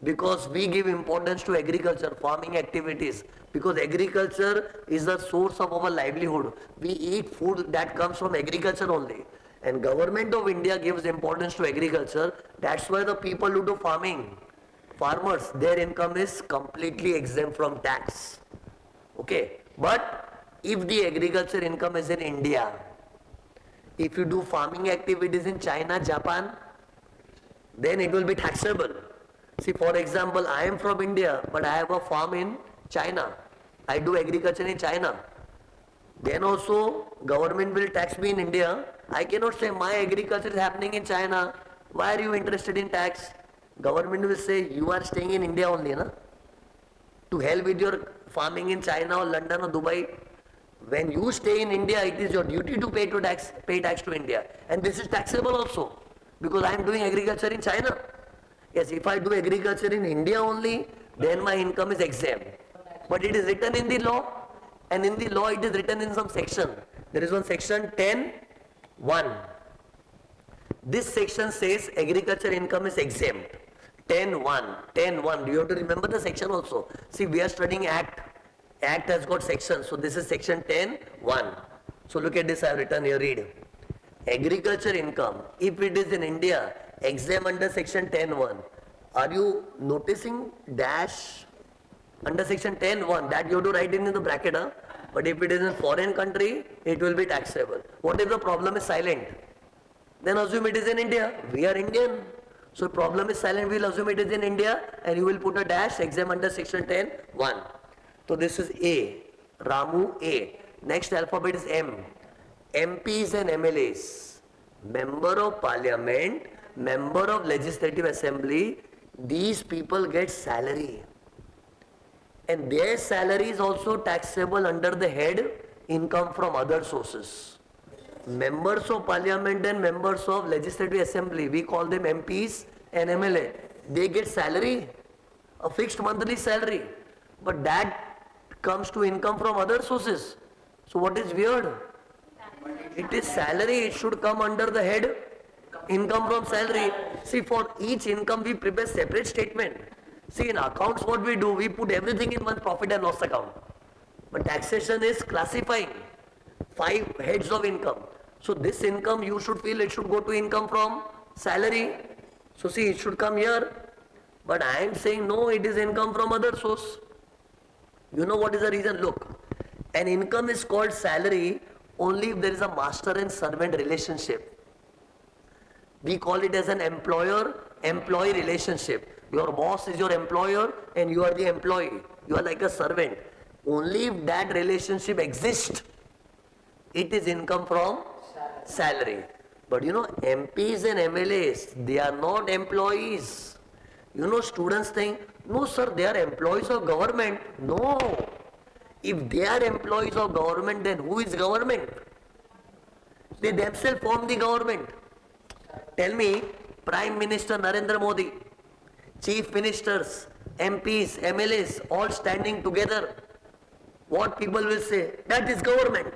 because we give importance to agriculture, farming activities, because agriculture is the source of our livelihood. We eat food that comes from agriculture only. And government of India gives importance to agriculture. That's why the people who do farming, farmers, their income is completely exempt from tax. Okay. But if the agriculture income is in India, if you do farming activities in China, Japan, then it will be taxable. See, for example, I am from India, but I have a farm in China. I do agriculture in China. Then also, government will tax me in India. I cannot say my agriculture is happening in China. Why are you interested in tax? Government will say you are staying in India only, na? To hell with your farming in China or London or Dubai. When you stay in India, it is your duty to pay tax to India. And this is taxable also, because I am doing agriculture in China. Yes, if I do agriculture in India only, then my income is exempt. But it is written in the law, and in the law it is written in some section. There is one section 10(1). This section says agriculture income is exempt. 10(1). 10(1). Do you have to remember the section also? See, we are studying Act. Act has got sections. So this is section 10(1). So look at this, I have written here, read. Agriculture income, if it is in India, exempt under section 10(1). Are you noticing dash under section 10(1)? That you have to write in the bracket, huh? But if it is in foreign country, it will be taxable. What if the problem is silent? Then assume it is in India. We are Indian. So problem is silent, we will assume it is in India, and you will put a dash, exempt under section 10(1). So this is A. Ramu A. Next alphabet is M. MPs and MLAs. Member of Parliament, member of Legislative Assembly, these people get salary. And their salary is also taxable under the head income from other sources. Members of Parliament and members of Legislative Assembly, we call them MPs and MLA. They get salary, a fixed monthly salary. But that comes to income from other sources. So what is weird? It is salary, it should come under the head income from salary. See, for each income we prepare separate statement. See, in accounts what we do, we put everything in one profit and loss account. But taxation is classifying 5 heads of income. So this income you should feel it should go to income from salary. So see, it should come here. But I am saying no, it is income from other source. You know what is the reason? Look, an income is called salary only if there is a master and servant relationship. We call it as an employer-employee relationship. Your boss is your employer and you are the employee. You are like a servant. Only if that relationship exists, it is income from salary. But you know, MPs and MLAs, they are not employees. You know, students think, no sir, they are employees of government. No. If they are employees of government, then who is government? They themselves form the government. Tell me, Prime Minister Narendra Modi, Chief Ministers, MPs, MLAs, all standing together, what people will say? That is government.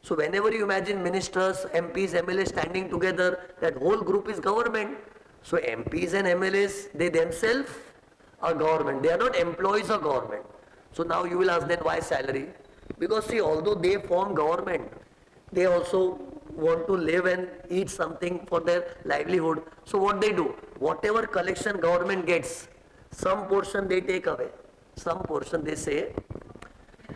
So whenever you imagine ministers, MPs, MLAs standing together, that whole group is government. So MPs and MLAs, they themselves are government. They are not employees of government. So now you will ask then why salary? Because see, although they form government, they also want to live and eat something for their livelihood. So what they do? Whatever collection government gets, some portion they take away. Some portion they say.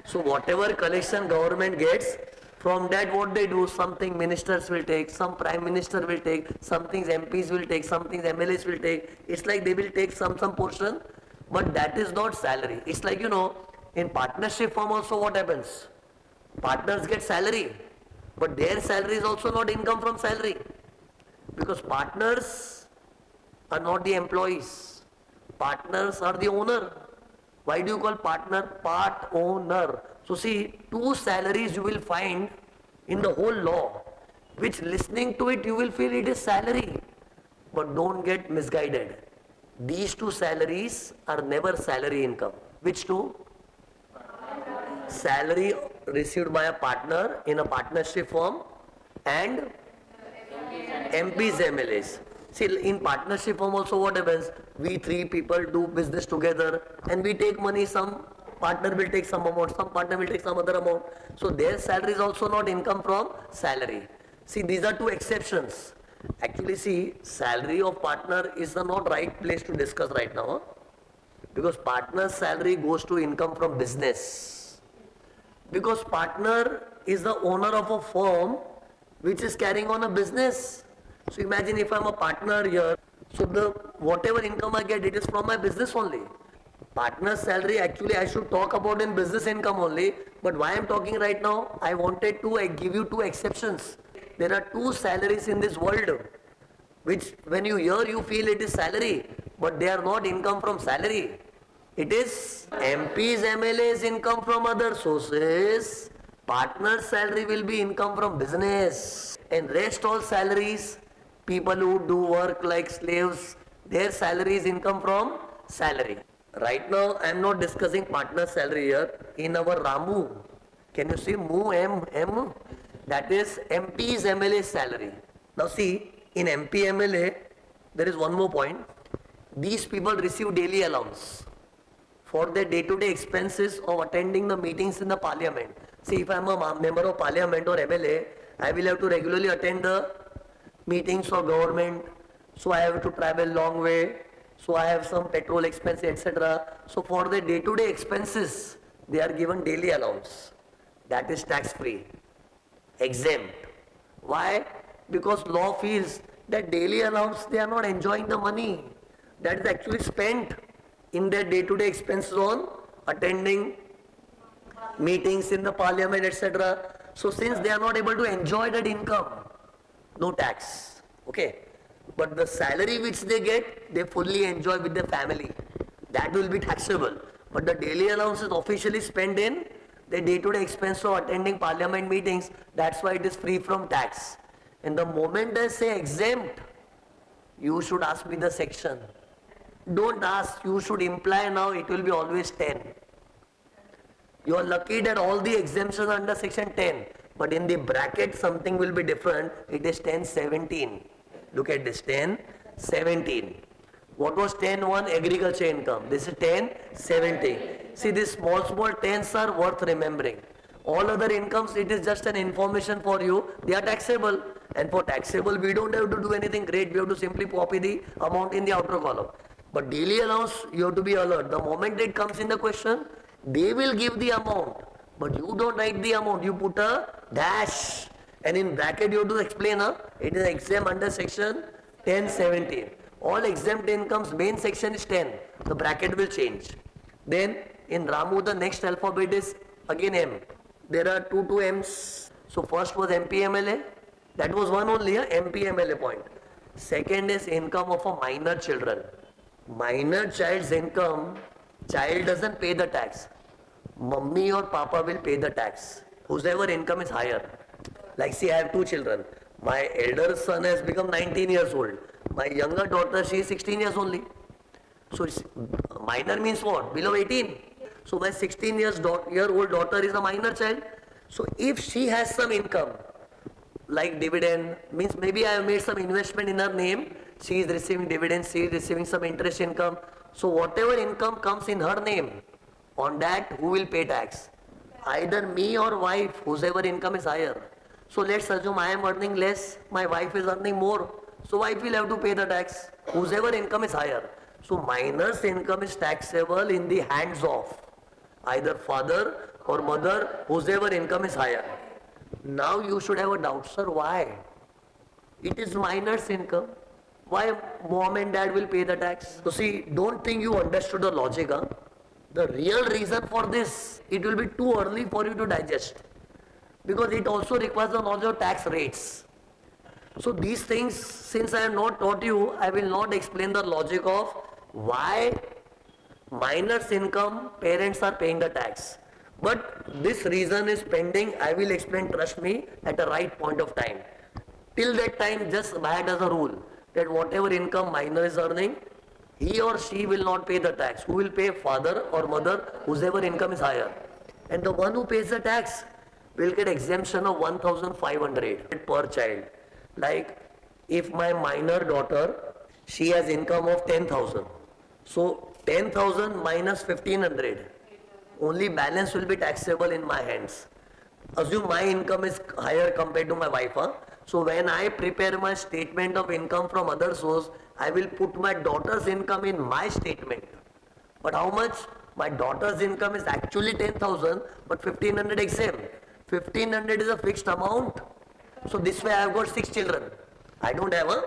So whatever collection government gets, From that what they do, something ministers will take, some prime minister will take, some things MPs will take, some things MLAs will take. It's like they will take some portion, but that is not salary. It's like, in partnership firm also what happens? Partners get salary, but their salary is also not income from salary. Because partners are not the employees. Partners are the owner. Why do you call partner? Part owner. So see, two salaries you will find in the whole law, which listening to it you will feel it is salary. But don't get misguided. These two salaries are never salary income. Which two? Salary received by a partner in a partnership firm and MPs, MLAs. See, in partnership firm also what happens? We three people do business together and we take money. Some partner will take some amount, some partner will take some other amount. So their salary is also not income from salary. See, these are two exceptions. Actually, see, salary of partner is the not right place to discuss right now. Because partner's salary goes to income from business. Because partner is the owner of a firm which is carrying on a business. So imagine if I'm a partner here, so the whatever income I get, it is from my business only. Partner's salary actually I should talk about in business income only, but why I'm talking right now, I wanted to give you two exceptions. There are two salaries in this world, which when you hear you feel it is salary, but they are not income from salary. It is MP's, MLA's income from other sources. Partner's salary will be income from business. And rest all salaries, people who do work like slaves, their salary is income from salary. Right now I am not discussing partner salary here. In our Ramu, can you see Mu M? That is MP's, MLA's salary. Now see, in MP, MLA, there is one more point. These people receive daily allowance for their day-to-day expenses of attending the meetings in the parliament. See, if I am a member of parliament or MLA, I will have to regularly attend the meetings of government. So I have to travel long way. So I have some petrol expense, etc. So for the day-to-day expenses, they are given daily allowance. That is tax-free, exempt. Why? Because law feels that daily allowance, they are not enjoying the money. That is actually spent in their day-to-day expenses on attending meetings in the parliament, etc. So since they are not able to enjoy that income, no tax. Okay. But the salary which they get, they fully enjoy with their family. That will be taxable. But the daily allowance is officially spent in the day-to-day expense of attending parliament meetings. That's why it is free from tax. And the moment I say exempt, you should ask me the section. Don't ask, you should imply now it will be always 10. You are lucky that all the exemptions are under section 10. But in the bracket something will be different. It is 1017. Look at this, 1017. What was 10-1? Agriculture income. This is 1017. See, these small tens are worth remembering. All other incomes, it is just an information for you. They are taxable. And for taxable, we don't have to do anything great. We have to simply copy the amount in the outer column. But daily allowance, you have to be alert. The moment it comes in the question, they will give the amount. But you don't write the amount. You put a dash. And in bracket you have to explain, it is exempt under section 1017. All exempt incomes, main section is 10. The bracket will change. Then in Ramu, the next alphabet is again M. There are two M's. So first was MPMLA. That was one only, MPMLA point. Second is income of a minor children. Minor child's income, child doesn't pay the tax. Mummy or Papa will pay the tax. Whosever income is higher. Like see, I have two children. My elder son has become 19 years old. My younger daughter, she is 16 years only. So minor means what? Below 18. So my 16-year-old daughter is a minor child. So if she has some income, like dividend, means maybe I have made some investment in her name, she is receiving dividends, she is receiving some interest income. So whatever income comes in her name, on that who will pay tax? Either me or wife, whosever income is higher. So let's assume I am earning less, my wife is earning more. So wife will have to pay the tax, whosever income is higher. So minor's income is taxable in the hands of either father or mother, whosever income is higher. Now you should have a doubt, sir, why? It is minor's income. Why mom and dad will pay the tax? So see, don't think you understood the logic, huh? The real reason for this, it will be too early for you to digest. Because it also requires the knowledge of tax rates. So these things, since I have not taught you, I will not explain the logic of why minor's income parents are paying the tax. But this reason is pending. I will explain, trust me, at the right point of time. Till that time, just add as a rule that whatever income minor is earning, he or she will not pay the tax. Who will pay? Father or mother, whosever income is higher. And the one who pays the tax will get exemption of 1,500 per child. Like if my minor daughter, she has income of 10,000. So 10,000 minus 1,500. Only balance will be taxable in my hands. Assume my income is higher compared to my wife. Huh? So when I prepare my statement of income from other source, I will put my daughter's income in my statement. But how much? My daughter's income is actually 10,000, but 1,500 exempt. 1,500 is a fixed amount. So this way I have got 6 children. I don't have a.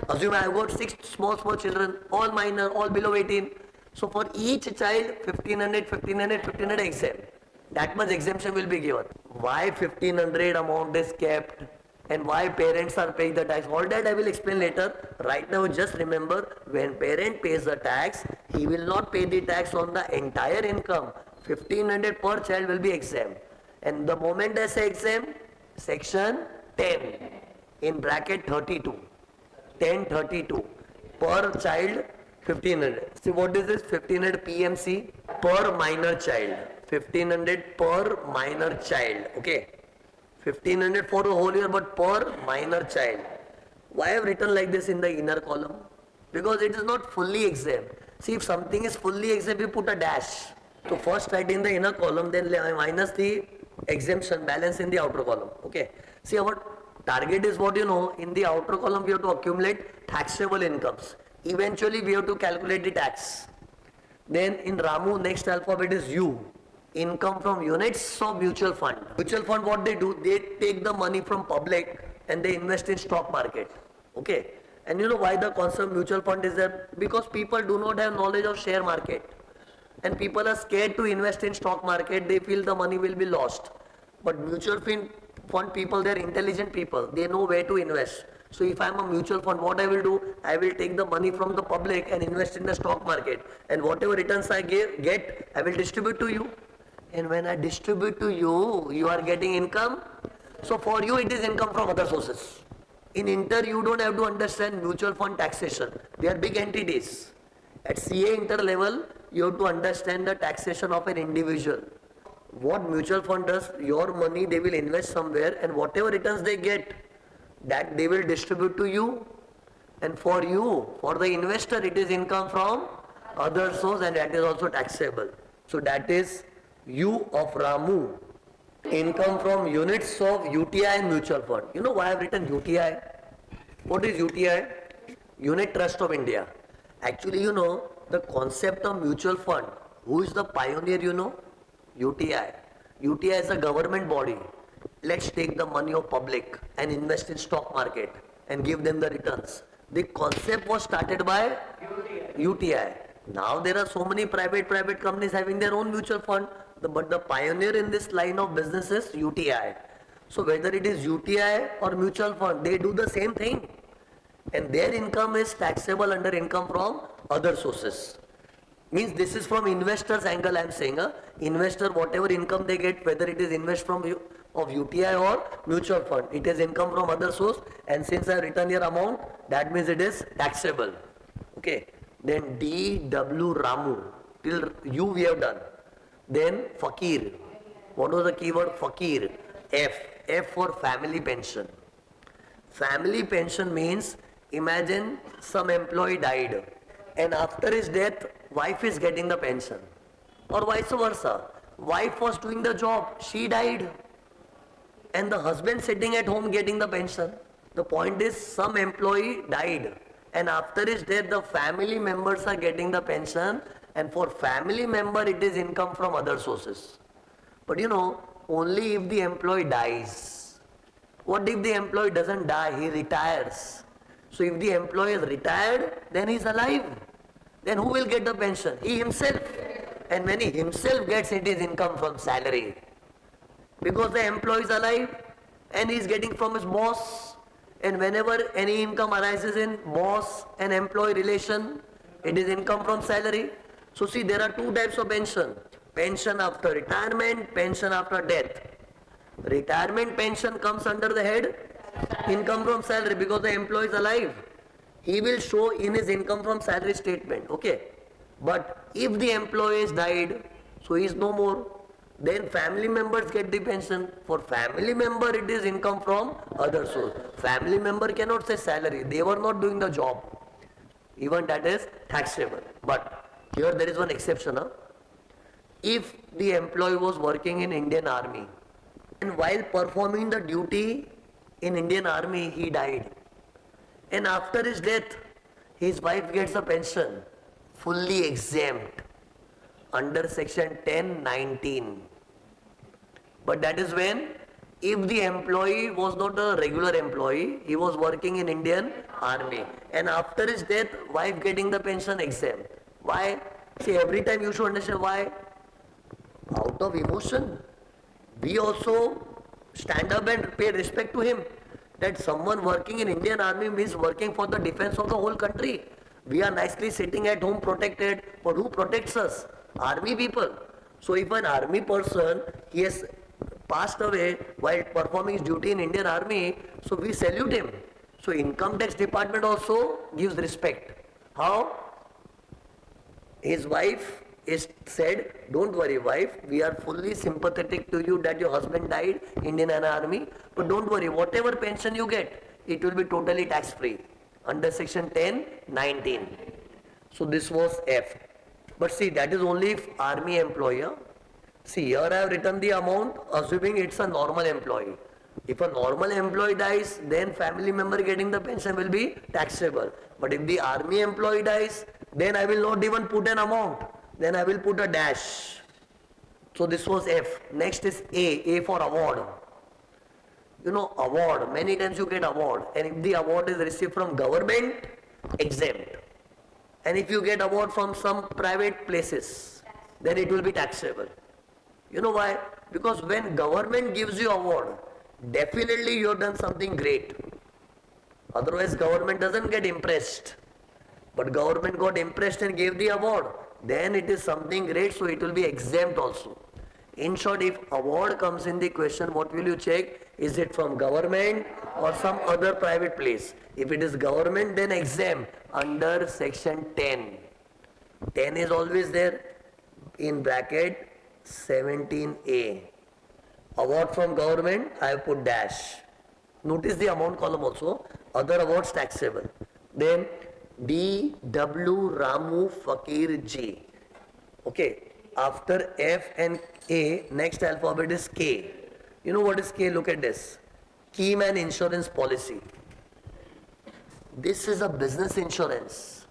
Assume I have got 6 small children, all minor, all below 18. So for each child, 1,500, 1,500, 1,500 exempt. That much exemption will be given. Why 1,500 amount is kept and why parents are paying the tax? All that I will explain later. Right now just remember, when parent pays the tax, he will not pay the tax on the entire income. 1,500 per child will be exempt. And the moment I say exempt, section 10 in bracket 32. 1032 per child 1,500. See what is this? 1,500 PMC per minor child. 1,500 per minor child. Okay. 1,500 for the whole year, but per minor child. Why I have written like this in the inner column? Because it is not fully exempt. See, if something is fully exempt, you put a dash. So first write in the inner column, then minus the exemption balance in the outer column. Okay. See, our target is what you know. In the outer column, we have to accumulate taxable incomes. Eventually, we have to calculate the tax. Then in Ramu, next alphabet is U. Income from units of mutual fund. Mutual fund, what they do? They take the money from public and they invest in stock market. Okay. And you know why the concept mutual fund is there? Because people do not have knowledge of share market. And people are scared to invest in stock market. They feel the money will be lost. But mutual fund people, they are intelligent people. They know where to invest. So if I am a mutual fund, what I will do? I will take the money from the public and invest in the stock market. And whatever returns I get, I will distribute to you. And when I distribute to you, you are getting income. So for you, it is income from other sources. In Inter, you don't have to understand mutual fund taxation. They are big entities. At CA Inter level, you have to understand the taxation of an individual. What mutual fund does, your money they will invest somewhere and whatever returns they get, that they will distribute to you. And for you, for the investor, it is income from other source and that is also taxable. So that is U of Ramu. Income from units of UTI and mutual fund. You know why I have written UTI? What is UTI? Unit Trust of India. Actually, you know, the concept of mutual fund, who is the pioneer, you know? UTI. UTI is a government body. Let's take the money of public and invest in stock market and give them the returns. The concept was started by UTI. Now there are so many private companies having their own mutual fund. But the pioneer in this line of business is UTI. So whether it is UTI or mutual fund, they do the same thing. And their income is taxable under income from other sources. Means this is from investor's angle I am saying. Investor, whatever income they get, whether it is invest from of UTI or mutual fund, it is income from other source. And since I have written here amount, that means it is taxable. Okay. Then D.W. Ramu. Till U we have done. Then Fakir. What was the keyword? Fakir. F. F for family pension. Family pension means, imagine some employee died and after his death, wife is getting the pension. Or vice versa. Wife was doing the job, she died. And the husband sitting at home getting the pension. The point is, some employee died and after his death, the family members are getting the pension. And for family member, it is income from other sources. But you know, only if the employee dies. What if the employee doesn't die, he retires? So if the employee is retired, then he's alive. Then who will get the pension? He himself. And when he himself gets it, his income from salary. Because the employee is alive and he is getting from his boss. And whenever any income arises in boss and employee relation, it is income from salary. So see, there are two types of pension. Pension after retirement, pension after death. Retirement pension comes under the head income from salary because the employee is alive. He will show in his income from salary statement, okay? But if the employee is died, so he is no more, then family members get the pension. For family member, it is income from other source. Family member cannot say salary. They were not doing the job. Even that is taxable. But here there is one exception. Huh? If the employee was working in Indian Army and while performing the duty in Indian Army, he died. And after his death, his wife gets a pension, fully exempt, under section 10(19). But that is when, if the employee was not a regular employee, he was working in Indian Army. And after his death, wife getting the pension exempt. Why? See, every time you should understand why. Out of emotion. We also stand up and pay respect to him. That someone working in Indian Army means working for the defense of the whole country. We are nicely sitting at home protected, but who protects us? Army people. So if an army person, he has passed away while performing his duty in Indian Army, so we salute him. So income tax department also gives respect. How? His wife is said, don't worry wife, we are fully sympathetic to you that your husband died in Indian Army, but don't worry, whatever pension you get, it will be totally tax free under section 10(19). So this was F. But see, that is only if army employee. See, here I have written the amount assuming it's a normal employee. If a normal employee dies, then family member getting the pension will be taxable. But if the army employee dies, then I will not even put an amount. Then I will put a dash. So this was F. Next is A for award. You know, award, many times you get award. And if the award is received from government, exempt. And if you get award from some private places, then it will be taxable. You know why? Because when government gives you award, definitely you have done something great. Otherwise government doesn't get impressed. But government got impressed and gave the award. Then it is something great, so it will be exempt also. In short, if award comes in the question, what will you check? Is it from government or some other private place? If it is government, then exempt under section 10. 10 is always there in bracket 17A. Award from government, I have put dash. Notice the amount column also. Other awards taxable. Then D. W. Ramu Fakir G. Okay. After F and A, next alphabet is K. You know what is K? Look at this. Keyman Insurance Policy. This is a business insurance.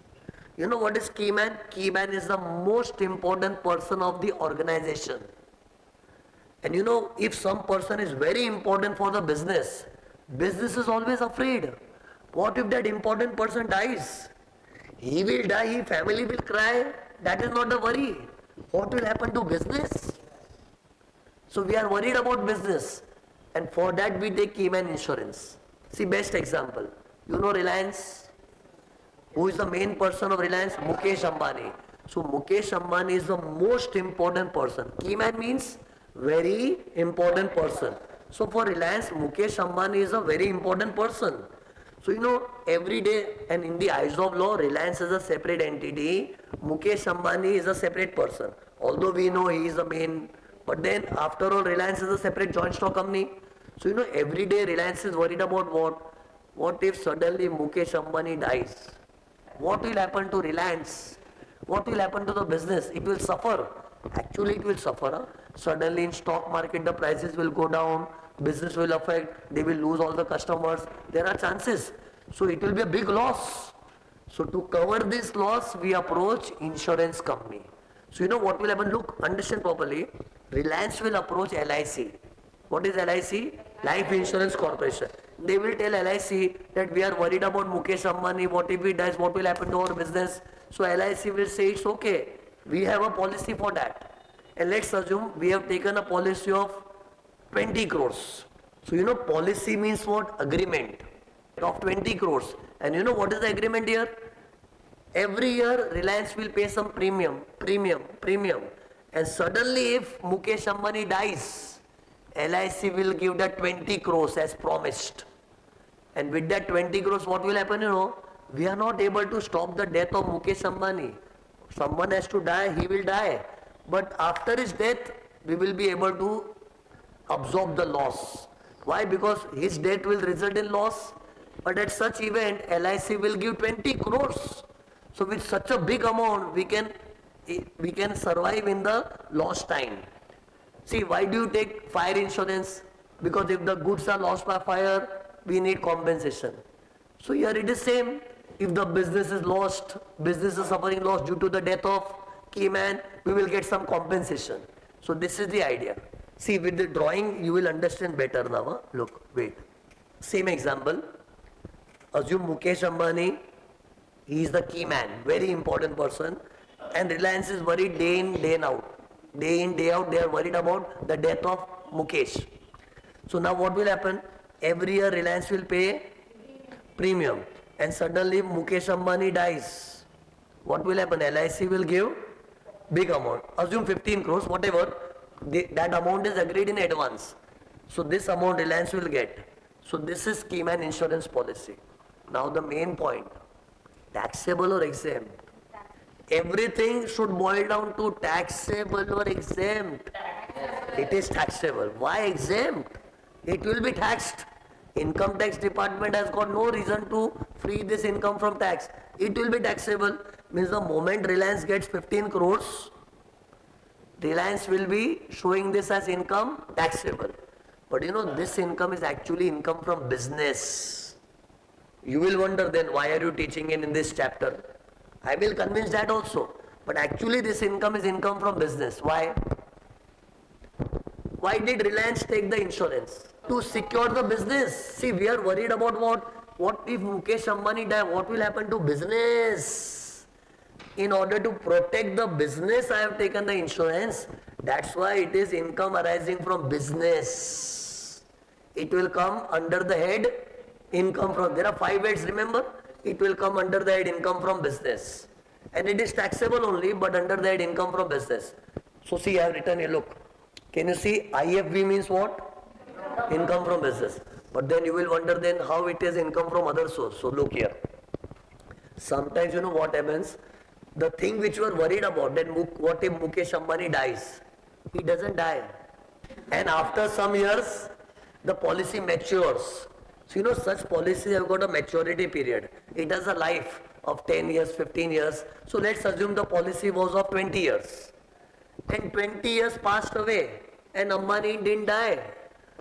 You know what is Keyman? Keyman is the most important person of the organization. And you know, if some person is very important for the business, business is always afraid. What if that important person dies? He will die, his family will cry. That is not the worry. What will happen to business? So we are worried about business. And for that we take Keyman Insurance. See, best example. You know Reliance? Who is the main person of Reliance? Mukesh Ambani. So Mukesh Ambani is the most important person. Keyman means very important person. So for Reliance, Mukesh Ambani is a very important person. So you know, every day, and in the eyes of law, Reliance is a separate entity, Mukesh Ambani is a separate person. Although we know he is the main, but then after all, Reliance is a separate joint stock company. So you know, every day Reliance is worried about what? What if suddenly Mukesh Ambani dies? What will happen to Reliance? What will happen to the business? It will suffer. Actually, it will suffer. Huh? Suddenly in stock market, the prices will go down. Business will affect, they will lose all the customers, there are chances. So it will be a big loss. So to cover this loss, we approach insurance company. So you know what will happen? Look, understand properly. Reliance will approach LIC. What is LIC? Life Insurance Corporation. They will tell LIC that we are worried about Mukesh Ambani, what if he dies, what will happen to our business. So LIC will say it's okay, we have a policy for that. And let's assume we have taken a policy of 20 crores. So you know policy means what? Agreement of 20 crores. And you know what is the agreement here? Every year Reliance will pay some premium. And suddenly if Mukesh Ambani dies, LIC will give that 20 crores as promised. And with that 20 crores, what will happen, you know? We are not able to stop the death of Mukesh Ambani. Someone has to die, he will die. But after his death, we will be able to absorb the loss. Why? Because his death will result in loss. But at such event, LIC will give 20 crores. So with such a big amount, we can survive in the lost time. See, why do you take fire insurance? Because if the goods are lost by fire, we need compensation. So here it is same. If the business is lost, business is suffering loss due to the death of key man, we will get some compensation. So this is the idea. See, with the drawing, you will understand better now. Huh? Look, wait. Same example. Assume Mukesh Ambani, he is the key man, very important person, and Reliance is worried day in, day out. Day in, day out, they are worried about the death of Mukesh. So now what will happen? Every year Reliance will pay premium, and suddenly Mukesh Ambani dies. What will happen? LIC will give big amount. Assume 15 crores, whatever. That amount is agreed in advance. So this amount Reliance will get. So this is scheme and insurance policy. Now the main point, taxable or exempt? Everything should boil down to taxable or exempt. It is taxable. Why exempt? It will be taxed. Income tax department has got no reason to free this income from tax. It will be taxable. Means the moment Reliance gets 15 crores, Reliance will be showing this as income taxable. But you know, this income is actually income from business. You will wonder then, why are you teaching it in this chapter? I will convince that also. But actually this income is income from business. Why? Why did Reliance take the insurance? To secure the business. See, we are worried about what? What if Mukesh Ambani die? What will happen to business? In order to protect the business, I have taken the insurance. That's why it is income arising from business. It will come under the head income from, there are 5 heads, remember? It will come under the head income from business. And it is taxable only, but under the head income from business. So see, I have written here, look. Can you see IFB means what? Income from business. But then you will wonder then how it is income from other source. So look here. Sometimes you know what happens? The thing which you are worried about, that what if Mukesh Ambani dies? He doesn't die. And after some years, the policy matures. So you know, such policies have got a maturity period. It has a life of 10 years, 15 years. So let's assume the policy was of 20 years. And 20 years passed away and Ambani didn't die.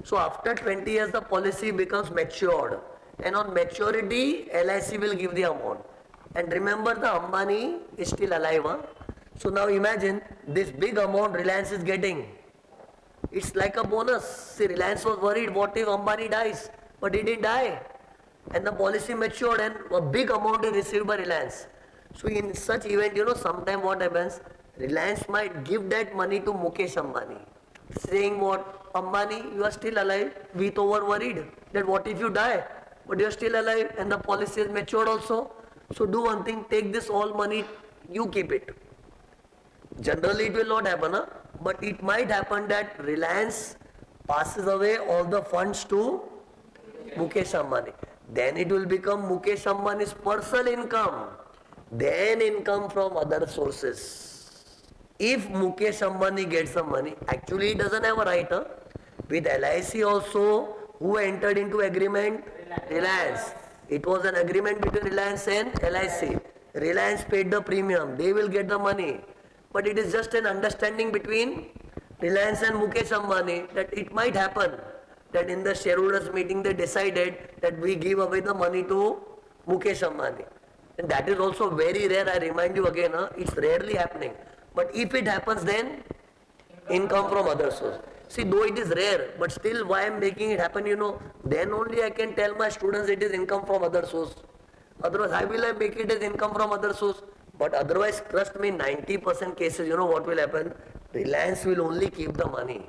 So after 20 years, the policy becomes matured. And on maturity, LIC will give the amount. And remember, the Ambani is still alive. Huh? So now imagine this big amount Reliance is getting. It's like a bonus. See, Reliance was worried, what if Ambani dies? But he didn't die. And the policy matured and a big amount is received by Reliance. So in such event, you know, sometime what happens? Reliance might give that money to Mukesh Ambani. Saying what? Ambani, you are still alive. We were worried that what if you die? But you are still alive and the policy is matured also. So do one thing, take this all money, you keep it. Generally it will not happen, huh? But it might happen that Reliance passes away all the funds to Mukesh Ambani. Then it will become Mukesh Ambani's personal income. Then income from other sources. If Mukesh Ambani gets the money, actually he doesn't have a right. Huh? With LIC also, who entered into agreement? Reliance. It was an agreement between Reliance and LIC. Reliance paid the premium. They will get the money. But it is just an understanding between Reliance and Mukesh Ambani that it might happen that in the shareholders meeting they decided that we give away the money to Mukesh Ambani. And that is also very rare, I remind you again, it's rarely happening. But if it happens, then income from other source. See, though it is rare, but still why I am making it happen, then only I can tell my students it is income from other source. Otherwise, how will I make it as income from other source? But otherwise, trust me, 90% cases, what will happen? Reliance will only keep the money.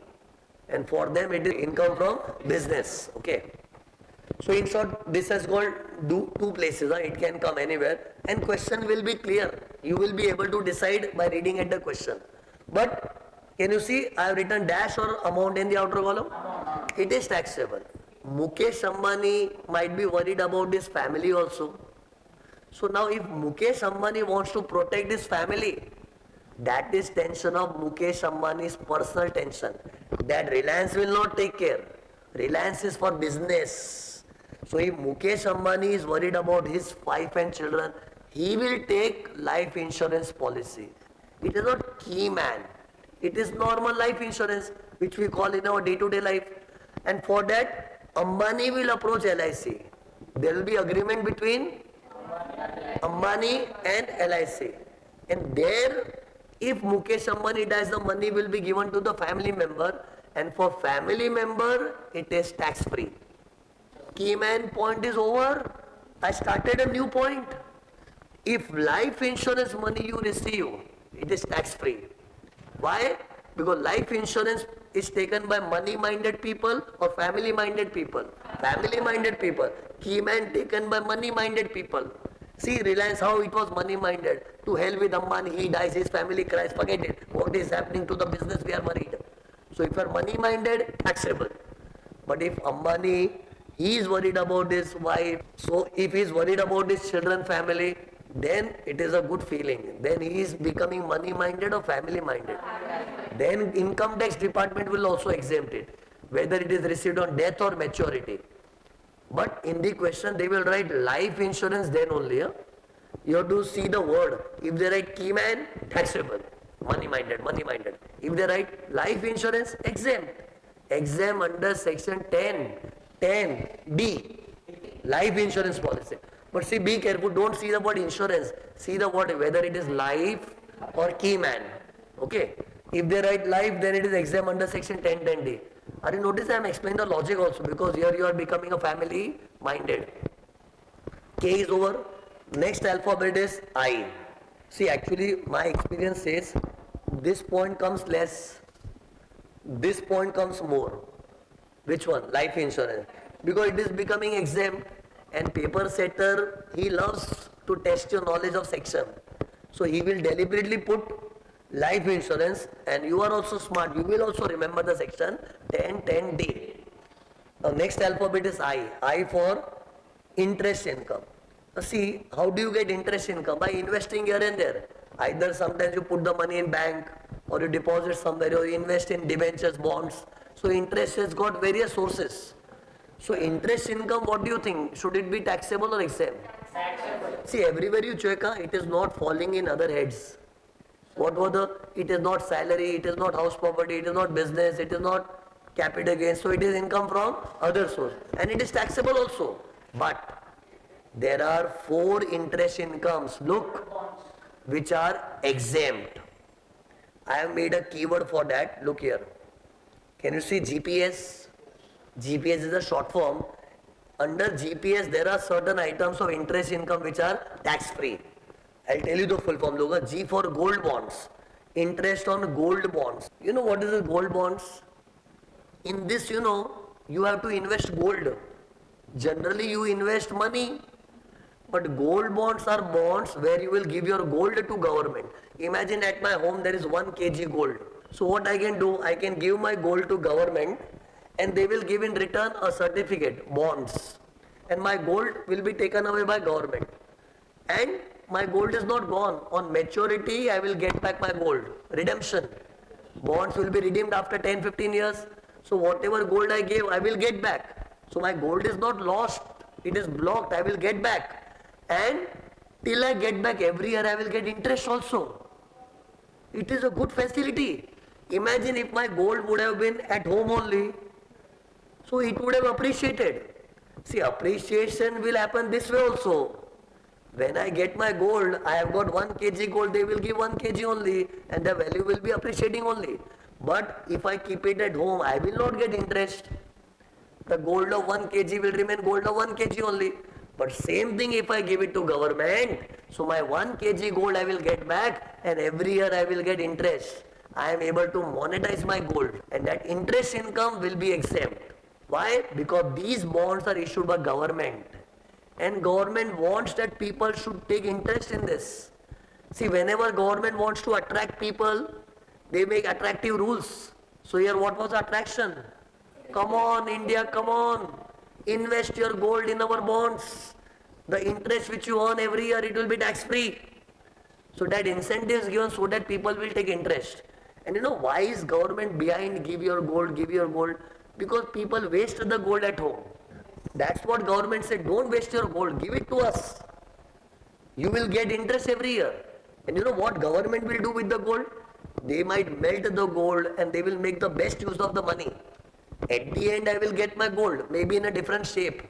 And for them, it is income from business. Okay. So in short, this has got two places. It can come anywhere. And question will be clear. You will be able to decide by reading at the question. But can you see, I have written dash or amount in the outer column? It is taxable. Mukesh Ambani might be worried about his family also. So now if Mukesh Ambani wants to protect his family, that is tension of Mukesh Ambani's personal tension. That Reliance will not take care. Reliance is for business. So if Mukesh Ambani is worried about his wife and children, he will take life insurance policy. It is not key man. It is normal life insurance, which we call in our day-to-day life. And for that, Ambani will approach LIC. There will be agreement between Ambani and LIC. And there, if Mukesh Ambani dies, the money will be given to the family member. And for family member, it is tax-free. Key man point is over. I started a new point. If life insurance money you receive, it is tax-free. Why? Because life insurance is taken by money-minded people or family-minded people. Family-minded people. Key man taken by money-minded people. See Reliance, how it was money-minded. To hell with Ambani, he dies, his family cries, forget it. What is happening to the business, we are worried. So if you are money-minded, taxable. But if Ambani, he is worried about his wife, so if he is worried about his children, family, then it is a good feeling. Then he is becoming money-minded or family-minded. Then income tax department will also exempt it, whether it is received on death or maturity. But in the question they will write life insurance then only. You have to see the word. If they write key man, taxable. Money-minded, money-minded. If they write life insurance, exempt. Exempt under section 10D. Life insurance policy. But see, be careful, don't see the word insurance. See the word, whether it is life or key man. Okay. If they write life, then it is exempt under section 10D. Are you notice I am explaining the logic also, because here you are becoming a family minded. K is over. Next alphabet is I. See, actually my experience says this point comes less, this point comes more. Which one? Life insurance. Because it is becoming exempt, and paper setter, he loves to test your knowledge of section. So he will deliberately put life insurance, and you are also smart. You will also remember the section 10D. Now next alphabet is I. I for interest income. Now see, how do you get interest income? By investing here and there. Either sometimes you put the money in bank, or you deposit somewhere, or you invest in debentures, bonds. So interest has got various sources. So interest income, what do you think? Should it be taxable or exempt? Taxable. See, everywhere you check, it is not falling in other heads. What was it is not salary, it is not house property, it is not business, it is not capital gains. So it is income from other source. And it is taxable also. But there are 4 interest incomes, look, which are exempt. I have made a keyword for that. Look here. Can you see GPS? GPS is a short form. Under GPS, there are certain items of interest income which are tax-free. I'll tell you the full form. Look, G for gold bonds. Interest on gold bonds. You know what is the gold bonds? In this, you have to invest gold. Generally, you invest money. But gold bonds are bonds where you will give your gold to government. Imagine at my home there is 1 kg gold. So what I can do, I can give my gold to government, and they will give in return a certificate, bonds. And my gold will be taken away by government. And my gold is not gone. On maturity, I will get back my gold. Redemption. Bonds will be redeemed after 10-15 years. So whatever gold I gave, I will get back. So my gold is not lost. It is blocked. I will get back. And till I get back, every year I will get interest also. It is a good facility. Imagine if my gold would have been at home only. So it would have appreciated. See, appreciation will happen this way also. When I get my gold, I have got 1 kg gold, they will give 1 kg only, and the value will be appreciating only. But if I keep it at home, I will not get interest. The gold of 1 kg will remain gold of 1 kg only. But same thing if I give it to government, so my 1 kg gold I will get back and every year I will get interest. I am able to monetize my gold and that interest income will be exempt. Why? Because these bonds are issued by government and government wants that people should take interest in this. See, whenever government wants to attract people, they make attractive rules. So here what was the attraction? Come on India, come on. Invest your gold in our bonds. The interest which you earn every year, it will be tax free. So that incentive is given so that people will take interest. And you know why is government behind give your gold, give your gold? Because people waste the gold at home. That's what government said, don't waste your gold, give it to us. You will get interest every year. And you know what government will do with the gold? They might melt the gold and they will make the best use of the money. At the end I will get my gold, maybe in a different shape.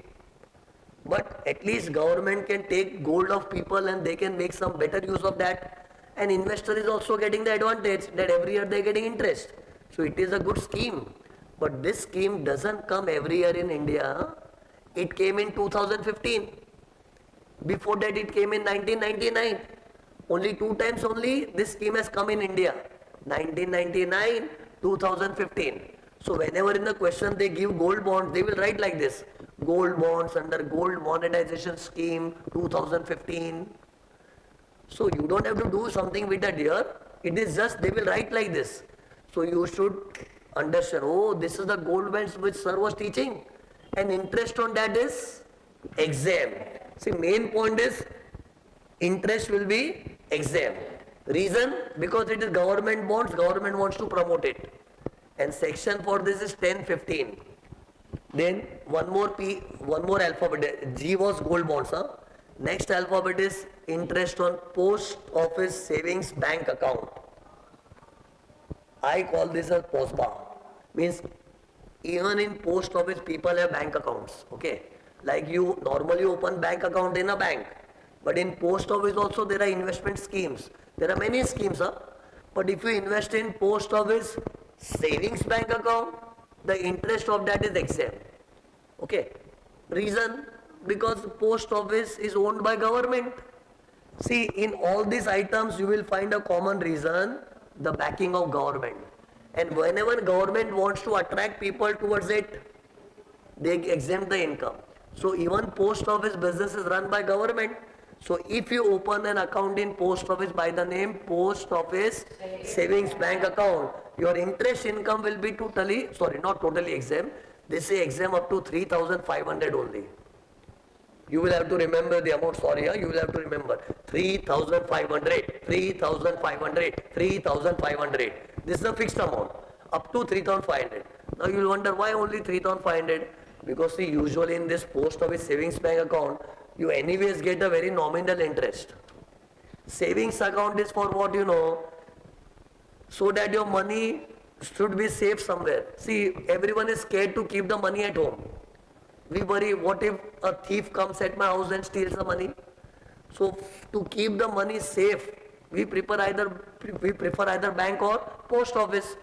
But at least government can take gold of people and they can make some better use of that. And investor is also getting the advantage that every year they are getting interest. So it is a good scheme. But this scheme doesn't come every year in India. It came in 2015. Before that it came in 1999. Only 2 times only this scheme has come in India. 1999, 2015. So whenever in the question they give gold bonds, they will write like this. Gold bonds under gold monetization scheme 2015. So you don't have to do something with that year. It is just they will write like this. So you should understand, oh, this is the gold bonds which sir was teaching. And interest on that is exempt. See, main point is interest will be exempt. Reason? Because it is government bonds, government wants to promote it. And section for this is 1015. Then one more alphabet. G was gold bonds. Next alphabet is interest on post office savings bank account. I call this as POSBA. Means even in post office people have bank accounts. Okay. Like you normally open bank account in a bank. But in post office also there are investment schemes. There are many schemes. But if you invest in post office savings bank account, the interest of that is exempt. Okay. Reason? Because post office is owned by government. See, in all these items you will find a common reason, the backing of government. And whenever government wants to attract people towards it, they exempt the income. So even post office business is run by government. So if you open an account in post office by the name post office savings bank account, your interest income will be not totally exempt. They say exempt up to 3,500 only. You will have to remember the amount, you will have to remember 3,500, 3,500, 3,500. This is a fixed amount, up to 3,500. Now you will wonder why only 3,500? Because see, usually in this post office savings bank account, you anyways get a very nominal interest. Savings account is for what you know, so that your money should be safe somewhere. See, everyone is scared to keep the money at home. We worry, what if a thief comes at my house and steals the money? So to keep the money safe, we prefer either bank or post office.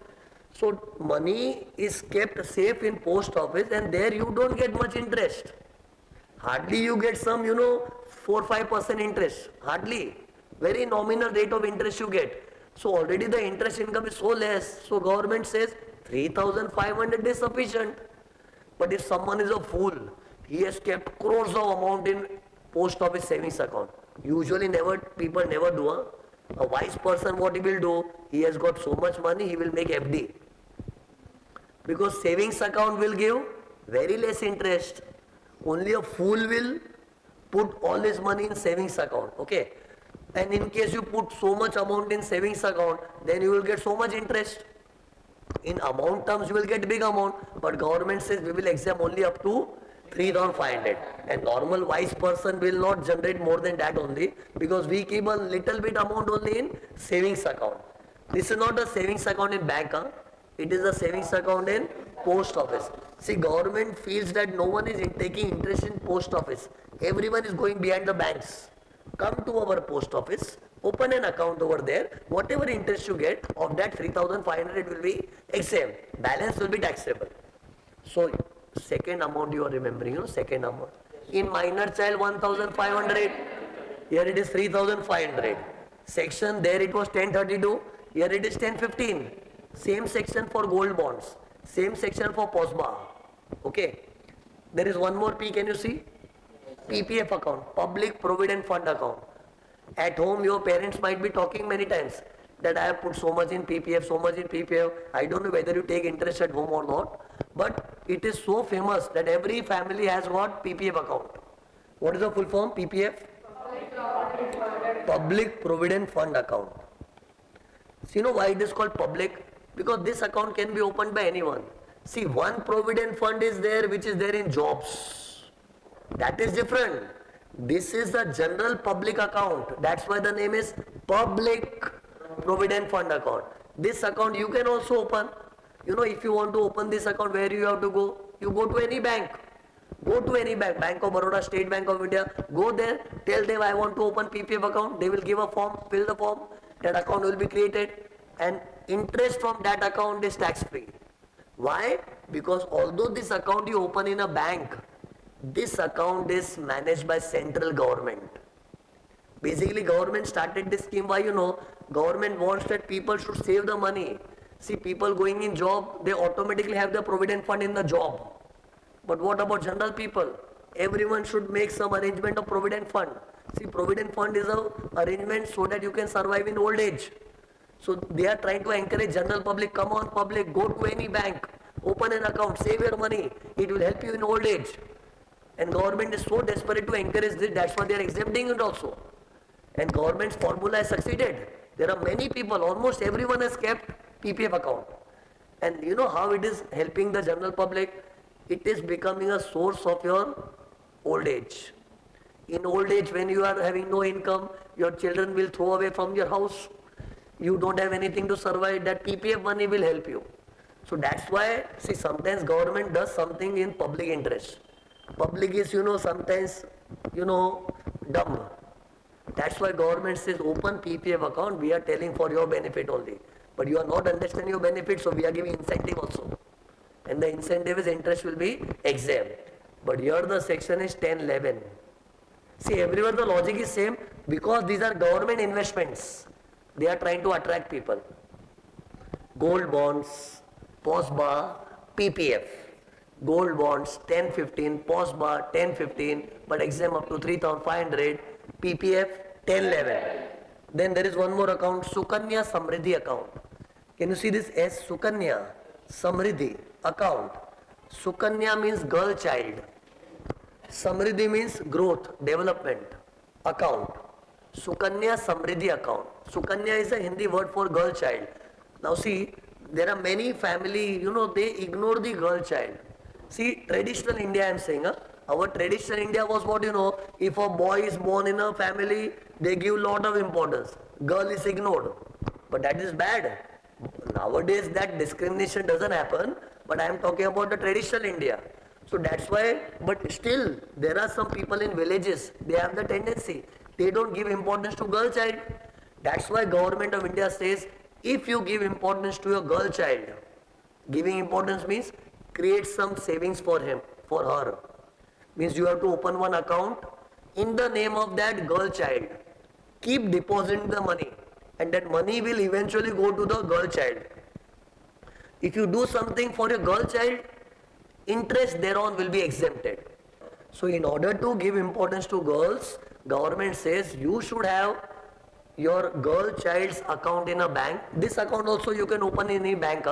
So money is kept safe in post office and there you don't get much interest. Hardly you get some, 4-5% interest. Hardly. Very nominal rate of interest you get. So already the interest income is so less. So government says 3,500 is sufficient. But if someone is a fool, he has kept crores of amount in post office savings account. Usually people never do. A wise person, what he will do, he has got so much money, he will make FD. Because savings account will give very less interest. Only a fool will put all his money in savings account. Okay. And in case you put so much amount in savings account, then you will get so much interest. In amount terms, you will get big amount, but government says we will exempt only up to 3,500. And normal wise person will not generate more than that only, because we keep a little bit amount only in savings account. This is not a savings account in bank, it is a savings account in post office. See, government feels that no one is taking interest in post office. Everyone is going behind the banks. Come to our post office, open an account over there, whatever interest you get, of that 3,500 will be exempt. Balance will be taxable. So second amount you are remembering, second amount. In minor child 1500, here it is 3500. Section there it was 1032, here it is 1015. Same section for gold bonds, same section for POSBA. Okay. There is one more P, can you see? PPF account, Public Provident Fund account. At home, your parents might be talking many times that I have put so much in PPF, so much in PPF. I don't know whether you take interest at home or not, but it is so famous that every family has got PPF account. What is the full form? PPF? Public Provident Fund account. So you know why it is called public? Because this account can be opened by anyone. See, one provident fund is there which is there in jobs. That is different. This is the general public account. That's why the name is Public Provident Fund account. This account you can also open. If you want to open this account, where you have to go? You go to any bank. Go to any bank, Bank of Baroda, State Bank of India. Go there, tell them I want to open PPF account. They will give a form, fill the form. That account will be created, and interest from that account is tax free. Why? Because although this account you open in a bank, this account is managed by central government. Basically, government started this scheme. Why? Government wants that people should save the money. See, people going in job, they automatically have the provident fund in the job. But what about general people? Everyone should make some arrangement of provident fund. See, provident fund is a arrangement so that you can survive in old age. So they are trying to encourage general public, come on public, go to any bank, open an account, save your money. It will help you in old age. And government is so desperate to encourage this, that's why they are exempting it also. And government's formula has succeeded. There are many people, almost everyone has kept PPF account. And you know how it is helping the general public? It is becoming a source of your old age. In old age, when you are having no income, your children will throw away from your house. You don't have anything to survive, that PPF money will help you. So that's why, see, sometimes government does something in public interest. Public is, sometimes, dumb. That's why government says open PPF account, we are telling for your benefit only. But you are not understanding your benefit, so we are giving incentive also. And the incentive is interest will be exempt. But here the section is 1011. See, everywhere the logic is same because these are government investments. They are trying to attract people. Gold bonds, POSBA, PPF. Gold bonds 1015, POSBA 1015, but exempt up to 3500, PPF 1011. Then there is one more account, Sukanya Samriddhi account. Can you see this as Sukanya Samriddhi account? Sukanya means girl child. Samriddhi means growth, development account. Sukanya Samriddhi account. Sukanya is a Hindi word for girl child. Now see, there are many family, they ignore the girl child. See, traditional India I am saying, our traditional India was what, if a boy is born in a family, they give lot of importance. Girl is ignored. But that is bad. Nowadays that discrimination doesn't happen, but I am talking about the traditional India. So that's why, but still, there are some people in villages, they have the tendency, they don't give importance to girl child. That's why government of India says, if you give importance to your girl child, giving importance means create some savings for him, for her. Means you have to open one account in the name of that girl child. Keep depositing the money, and that money will eventually go to the girl child. If you do something for your girl child, interest thereon will be exempted. So in order to give importance to girls, government says you should have your girl child's account in a bank. This account also you can open in any bank.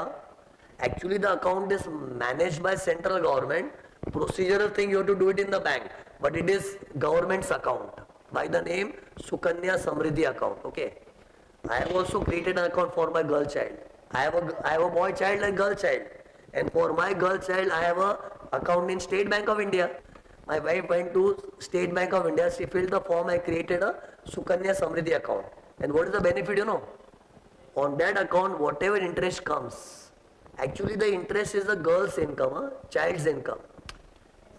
Actually the account is managed by central government. Procedural thing you have to do it in the bank. But it is government's account by the name Sukanya Samriddhi account. Okay. I have also created an account for my girl child. I have a boy child and girl child. And for my girl child, I have a account in State Bank of India. My wife went to State Bank of India. She filled the form. I created a Sukanya Samriddhi account. And what is the benefit, On that account, whatever interest comes, actually the interest is the girl's income, child's income.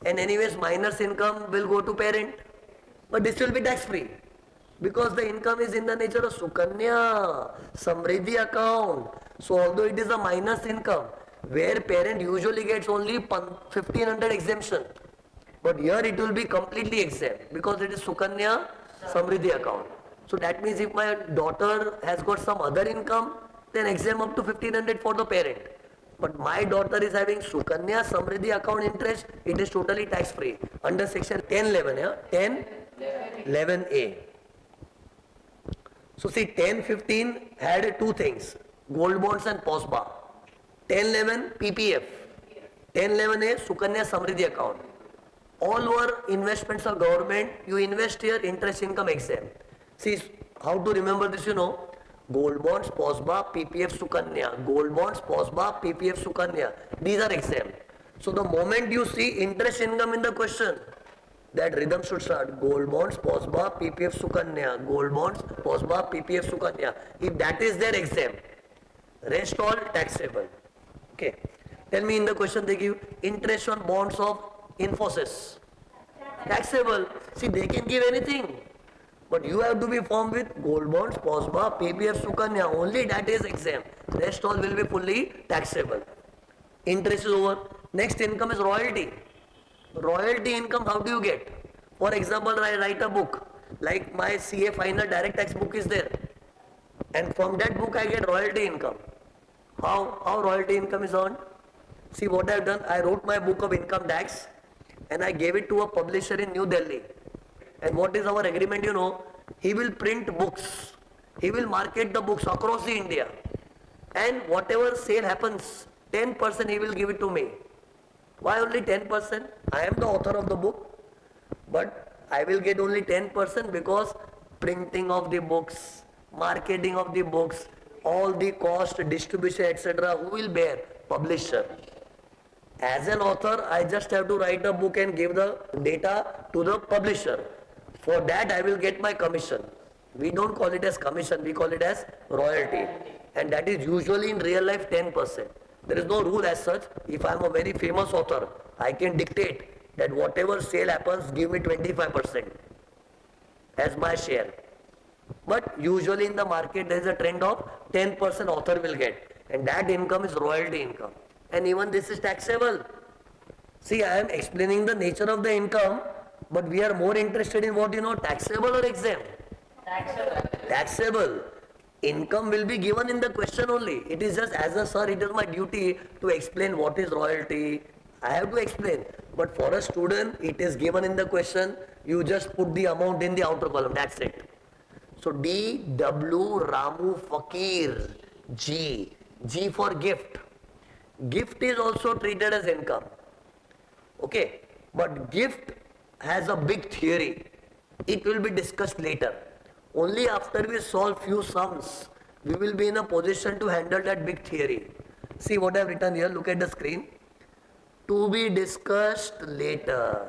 And anyways, minor's income will go to parent. But this will be tax free. Because the income is in the nature of Sukanya Samriddhi account. So although it is a minus income, where parent usually gets only 1500 exemption, but here it will be completely exempt because it is Sukanya Samriddhi account. So that means if my daughter has got some other income, then exempt up to 1500 for the parent. But my daughter is having Sukanya Samriddhi account interest, it is totally tax free under section 1011, yeah? 1011A. So see, 1015 had two things, gold bonds and POSBA. 1011 PPF, 1011A Sukanya Samriddhi account. All our investments of government, you invest here, interest income exempt. See, how to remember this, you know, gold bonds, POSBA, PPF Sukanya, gold bonds, POSBA, PPF Sukanya, these are exempt. So the moment you see interest income in the question, that rhythm should start, gold bonds, POSBA, PPF Sukanya, gold bonds, POSBA, PPF Sukanya. If that is there, exempt. Rest all taxable. Okay. Tell me in the question they give interest on bonds of Infosys. Taxable. See, they can give anything. But you have to be formed with gold bonds, POSBA, PPF Sukanya. Only that is exempt. Rest all will be fully taxable. Interest is over. Next income is royalty. Royalty income, how do you get? For example, I write a book. Like my CA final direct tax book is there. And from that book I get royalty income. How royalty income is earned? See what I have done. I wrote my book of income tax and I gave it to a publisher in New Delhi. And what is our agreement, you know? He will print books. He will market the books across the India. And whatever sale happens, 10% he will give it to me. Why only 10%? I am the author of the book. But I will get only 10% because printing of the books, marketing of the books, all the cost, distribution, etc. Who will bear? Publisher. As an author, I just have to write a book and give the data to the publisher. For that, I will get my commission. We don't call it as commission, we call it as royalty. And that is usually in real life 10%. There is no rule as such. If I am a very famous author, I can dictate that whatever sale happens, give me 25% as my share. But usually in the market, there is a trend of 10% author will get. And that income is royalty income. And even this is taxable. See, I am explaining the nature of the income, but we are more interested in what, you know, taxable or exempt? Taxable. Taxable. Income will be given in the question only. It is just, as a sir, it is my duty to explain what is royalty. I have to explain. But for a student, it is given in the question. You just put the amount in the outer column. That's it. So D, W, Ramu, Fakir, G. G for gift. Gift is also treated as income. Okay. But gift has a big theory. It will be discussed later. Only after we solve few sums, we will be in a position to handle that big theory. See what I have written here. Look at the screen. To be discussed later.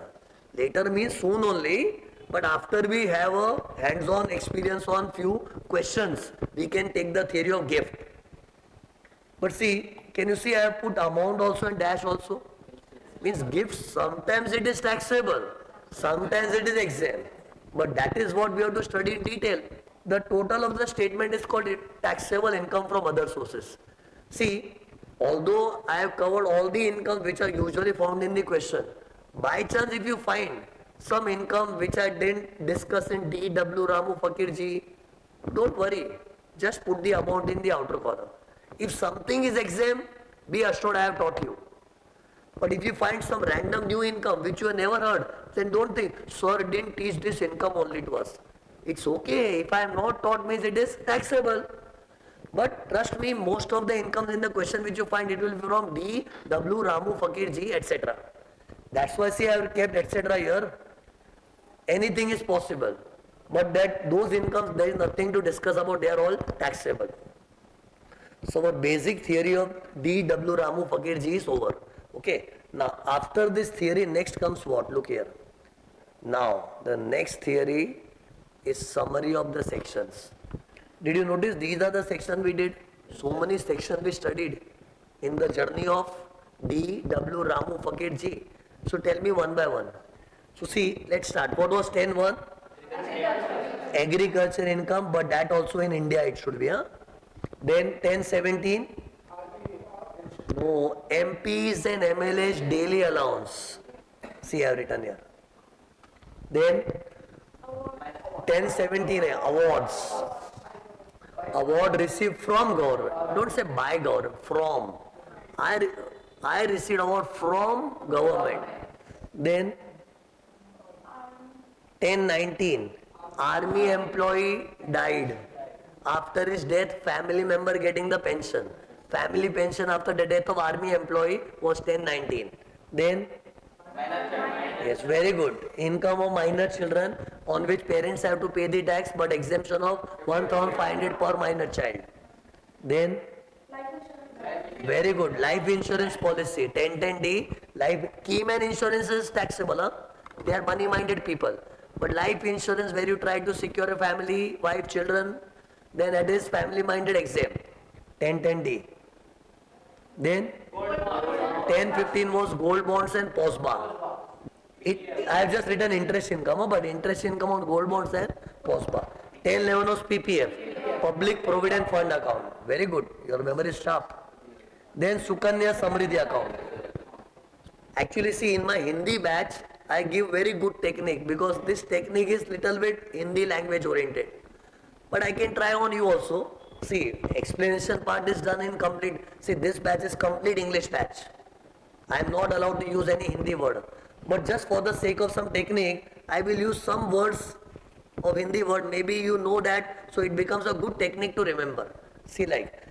Later means soon only. But after we have a hands-on experience on few questions, we can take the theory of gift. But see, can you see I have put amount also and dash also? Means gift, sometimes it is taxable, sometimes it is exempt. But that is what we have to study in detail. The total of the statement is called taxable income from other sources. See, although I have covered all the incomes which are usually found in the question, by chance if you find some income which I didn't discuss in D, W, Ramu, Fakir Ji, don't worry. Just put the amount in the outer column. If something is exempt, be assured I have taught you. But if you find some random new income which you have never heard, then don't think, sir didn't teach this income only to us. It's okay. If I am not taught means it is taxable. But trust me, most of the incomes in the question which you find, it will be from D, W, Ramu, Fakir Ji, etc. That's why see I have kept etc. here. Anything is possible. But that those incomes, there is nothing to discuss about, they are all taxable. So our basic theory of D, W, Ramu, Fakir Ji is over. Okay. Now after this theory, next comes what? Look here. Now the next theory is summary of the sections. Did you notice these are the sections we did? So many sections we studied in the journey of D, W, Ramu, Fakir Ji. So tell me one by one. So see, let's start. What was 10.1? Agriculture income, but that also in India it should be. Huh? Then 1017, no, MPs and MLAs daily allowance. See, I have written here. Then 1017 awards. Award received from government. Don't say by government, from. I received award from government. Then 1019, army employee died. After his death, family member getting the pension. Family pension after the death of army employee was 1019. Then, yes, very good. Income of minor children on which parents have to pay the tax but exemption of 1500 per minor child. Then, very good. Life insurance policy 1010D. Life key man insurance is taxable. Huh? They are money-minded people. But life insurance where you try to secure a family, wife, children, then that is family-minded exempt. 1010D. Then 1015 was gold bonds and post bar. I have just written interest income, but interest income on gold bonds and post bar. 1011 was PPF, Public Provident Fund account. Very good. Your memory is sharp. Then Sukanya Samriddhi account. Actually, see, in my Hindi batch, I give very good technique because this technique is little bit Hindi language oriented. But I can try on you also. See, explanation part is done in complete. See, this batch is complete English batch. I am not allowed to use any Hindi word. But just for the sake of some technique, I will use some words of Hindi word. Maybe you know that, so it becomes a good technique to remember. See, like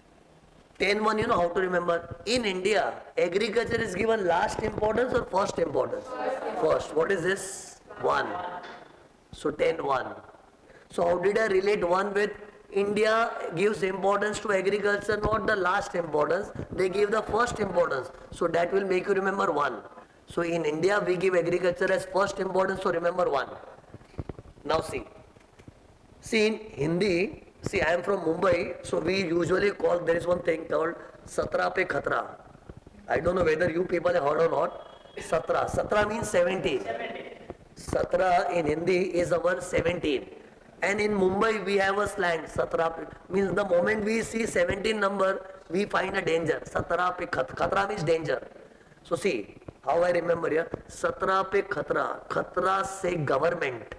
10-1, you know how to remember. In India, agriculture is given last importance or first importance? First. What is this? 1. So 10-1. So how did I relate 1 with India gives importance to agriculture, not the last importance. They give the first importance. So that will make you remember 1. So in India, we give agriculture as first importance, so remember 1. Now see. See in Hindi, see I am from Mumbai, so we usually call, there is one thing called Satra pe Khatra. I don't know whether you people have heard or not. Satra. Satra means 17. Satra in Hindi is our 17. And in Mumbai we have a slang, Satra means the moment we see 17 number, we find a danger. Satra pe Khatra means danger. So see, how I remember here, Satra pe Khatra, Khatra से government,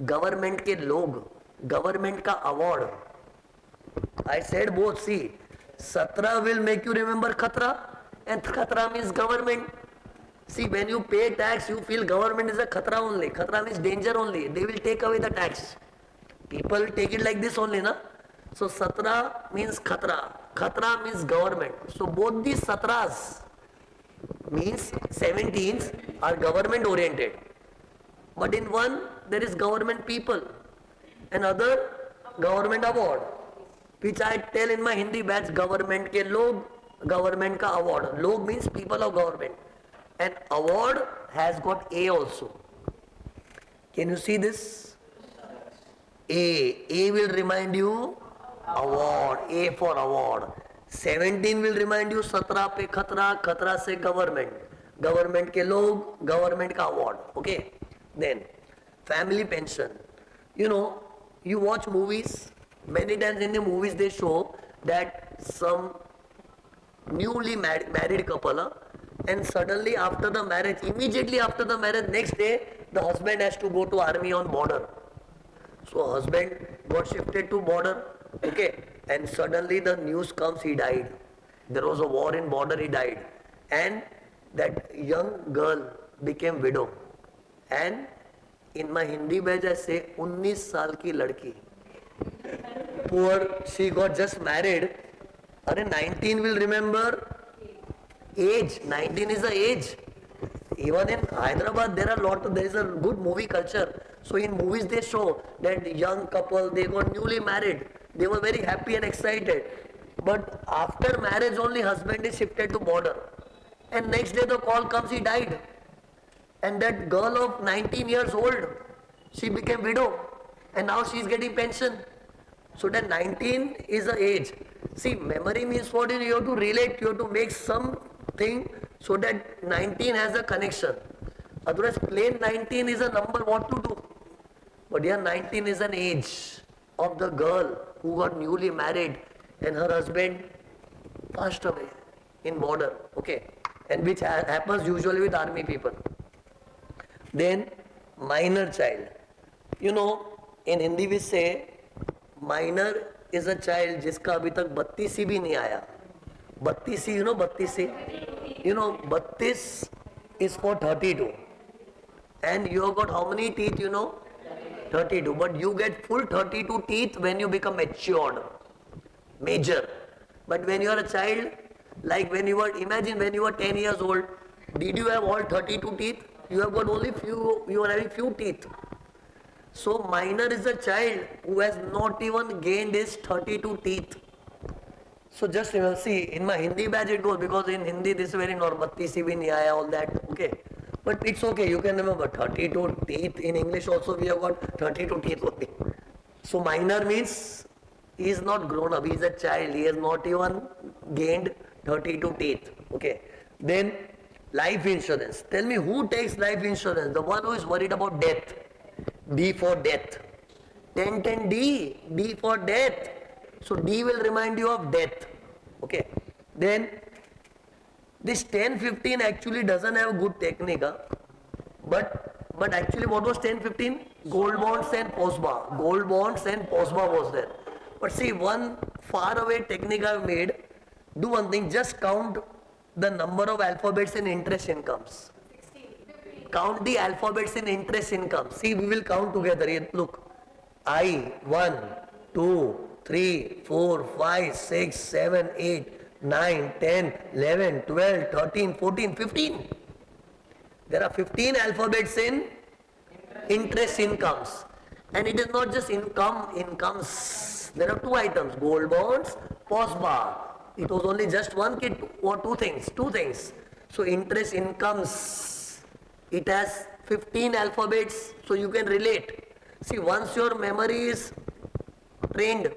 government के लोग, government का award. I said both, see, Satra will make you remember Khatra and Khatra means government. See, when you pay tax, you feel government is a Khatra only. Khatra means danger only. They will take away the tax. People take it like this only, na? So Satra means Khatra. Khatra means government. So both these Satras means 17s are government oriented. But in one, there is government people. Another, government award. Which I tell in my Hindi batch, government ke log, government ka award. Log means people of government. And award has got A also. Can you see this? A will remind you award, A for award. 17 will remind you Satra pe Khatra, Khatra se government. Government ke log, government ka award. Okay. Then, family pension. You know, you watch movies. Many times in the movies they show that some newly married couple, and suddenly after the marriage, immediately after the marriage, next day, the husband has to go to army on border. So husband got shifted to border, okay, and suddenly the news comes he died. There was a war in border, he died. And that young girl became widow. And in my Hindi batch I say, 19 saal ki ladki. Poor, she got just married. And 19 will remember age. 19 is the age. Even in Hyderabad, there is a good movie culture. So in movies they show that young couple, they got newly married. They were very happy and excited. But after marriage only husband is shifted to border. And next day the call comes, he died. And that girl of 19 years old, she became widow. And now she is getting pension. So that 19 is the age. See, memory means what? You have to relate, you have to make something so that 19 has a connection. Otherwise, plain 19 is a number, what to do? But here 19 is an age of the girl who got newly married. and her husband passed away in border, okay, and which happens usually with army people. Then minor child, you know, in Hindi we say minor is a child जिसका अभी तक 32 भी नहीं आया. 32, you know 32, you know 32 is for 32, and you have got how many teeth, you know, 32, but you get full 32 teeth when you become matured, major. But when you are a child, like when you were, imagine when you were 10 years old, did you have all 32 teeth? You have got only few, you are having few teeth. So minor is a child who has not even gained his 32 teeth. So just remember, see, in my Hindi batch it goes, because in Hindi this is very normal, 32 bhi nahi aaya, all that, okay. But it's okay, you can remember 32 teeth. In English also we have got 32 teeth only. So minor means he is not grown up, he is a child, he has not even gained 32 teeth, okay. Then life insurance. Tell me who takes life insurance? The one who is worried about death. D for death. 10 D. D for death. So D will remind you of death. Okay. Then this 10-15 actually doesn't have good technique. But actually what was 10-15? Gold bonds and post-bar. Gold bonds and post-bar was there. But see, one far away technique I have made. Do one thing, just count the number of alphabets in interest incomes. Count the alphabets in interest income. See, we will count together. Look, I, 1, 2, 3, 4, 5, 6, 7, 8, 9, 10, 11, 12, 13, 14, 15. There are 15 alphabets in interest incomes. And it is not just incomes. There are two items, gold bonds, post bar. It was only just one kid or two things. So interest incomes, it has 15 alphabets, so you can relate. See, once your memory is trained,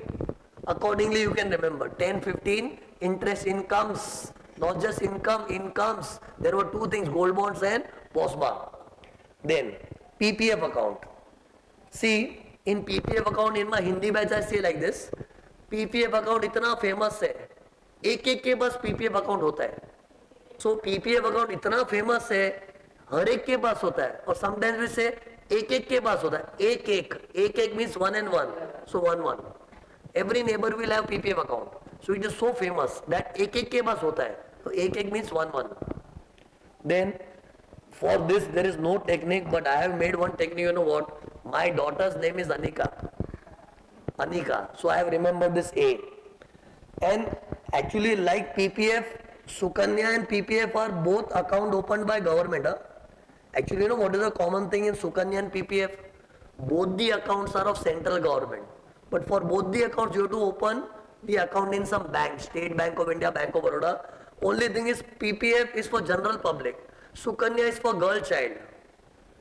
accordingly you can remember. 10, 15, interest incomes, not just incomes. There were two things, gold bonds and post bar. Then PPF account. See, in PPF account, in my Hindi batch I say like this, PPF account इतना famous है, एक के पास PPF account होता है. So PPF account इतना famous है, हर एक के पास होता है. और sometimes we say एक के पास होता है. एक means 1 and 1. So 1. Every neighbor will have PPF account. So it is so famous that एक के पास होता है. So एक means 1. Then for this there is no technique, but I have made one technique. You know what? My daughter's name is Anika. So I have remembered this A. And actually, like PPF, Sukanya and PPF are both account opened by government. Actually, you know what is the common thing in Sukanya and PPF? Both the accounts are of central government. But for both the accounts, you have to open the account in some bank, State Bank of India, Bank of Baroda. Only thing is PPF is for general public. Sukanya is for girl child.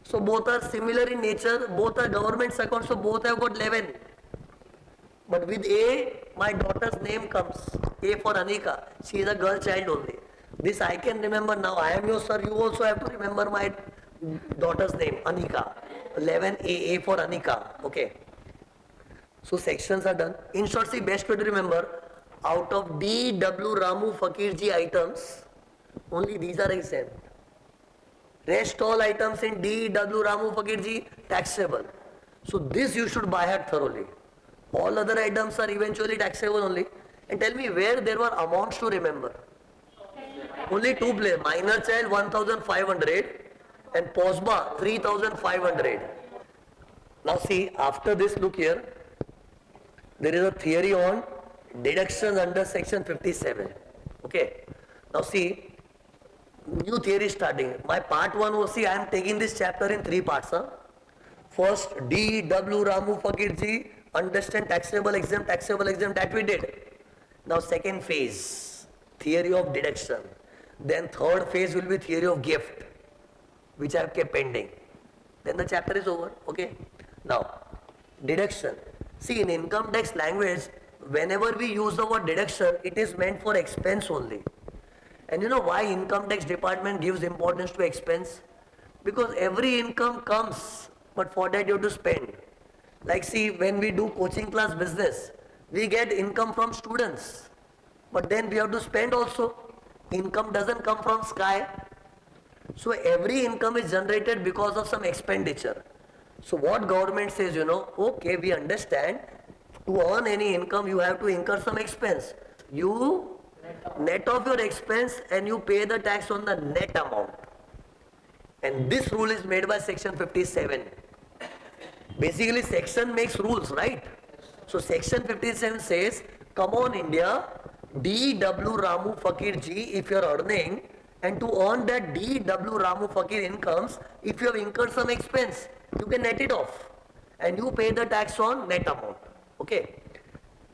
So both are similar in nature, both are government's accounts, so both have got 11. But with A, my daughter's name comes. A for Anika. She is a girl child only. This I can remember now. I am your sir. You also have to remember my daughter's name, Anika. 11 A for Anika. Okay. So sections are done. In short, see, best way to remember, out of D, W, Ramu, Fakirji items, only these are exempt. Rest all items in D, W, Ramu, Fakirji, taxable. So this you should buy heart thoroughly. All other items are eventually taxable only. And tell me where there were amounts to remember. Only two places. Minor child 1,500 and POSBA 3,500. Now see, after this, look here. There is a theory on deductions under section 57. Okay. Now see, new theory starting. My part 1 was, see, I am taking this chapter in 3 parts. First, D, W, Ramu, Fakirji, understand taxable, exempt, that we did. Now second phase, theory of deduction. Then third phase will be theory of gift, which I have kept pending. Then the chapter is over. Okay. Now, deduction. See, in income tax language, whenever we use the word deduction, it is meant for expense only. And you know why income tax department gives importance to expense? Because every income comes, but for that you have to spend. Like see, when we do coaching class business, We get income from students, but then we have to spend also. Income doesn't come from sky. So every income is generated because of some expenditure. So what government says, okay, we understand, to earn any income you have to incur some expense. You net off your expense and you pay the tax on the net amount. And this rule is made by section 57. Basically section makes rules, right? So section 57 says, come on India, D.W. Ramu Fakir Ji, if you are earning, and to earn that D.W. Ramu Fakir incomes, if you have incurred some expense, you can net it off. And you pay the tax on net amount. Okay?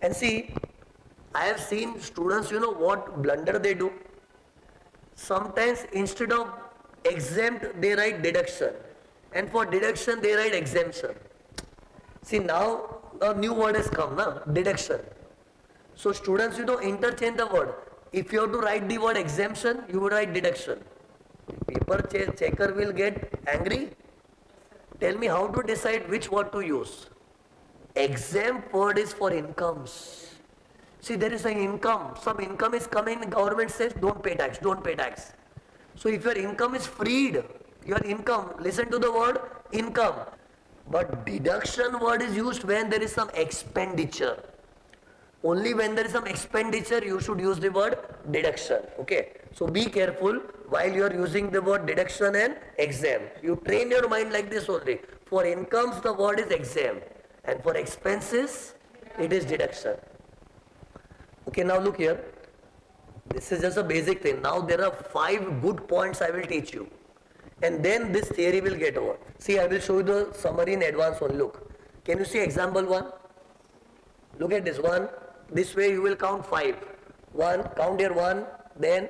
And see, I have seen students, what blunder they do. Sometimes instead of exempt, they write deduction. And for deduction, they write exemption. See, now a new word has come, deduction. So students, interchange the word. If you have to write the word exemption, you would write deduction. Paper checker will get angry. Tell me how to decide which word to use. Exempt word is for incomes. See, there is an income. Some income is coming, government says don't pay tax, don't pay tax. So if your income is freed, your income, listen to the word income. But deduction word is used when there is some expenditure. Only when there is some expenditure you should use the word deduction. Okay. So be careful while you are using the word deduction and exempt. You train your mind like this only. For incomes the word is exempt. And for expenses it is deduction. Okay, now look here. This is just a basic thing. Now there are 5 good points I will teach you. And then this theory will get over. See, I will show you the summary in advance only. Look. Can you see example 1? Look at this one. This way you will count 5. 1, count here 1, then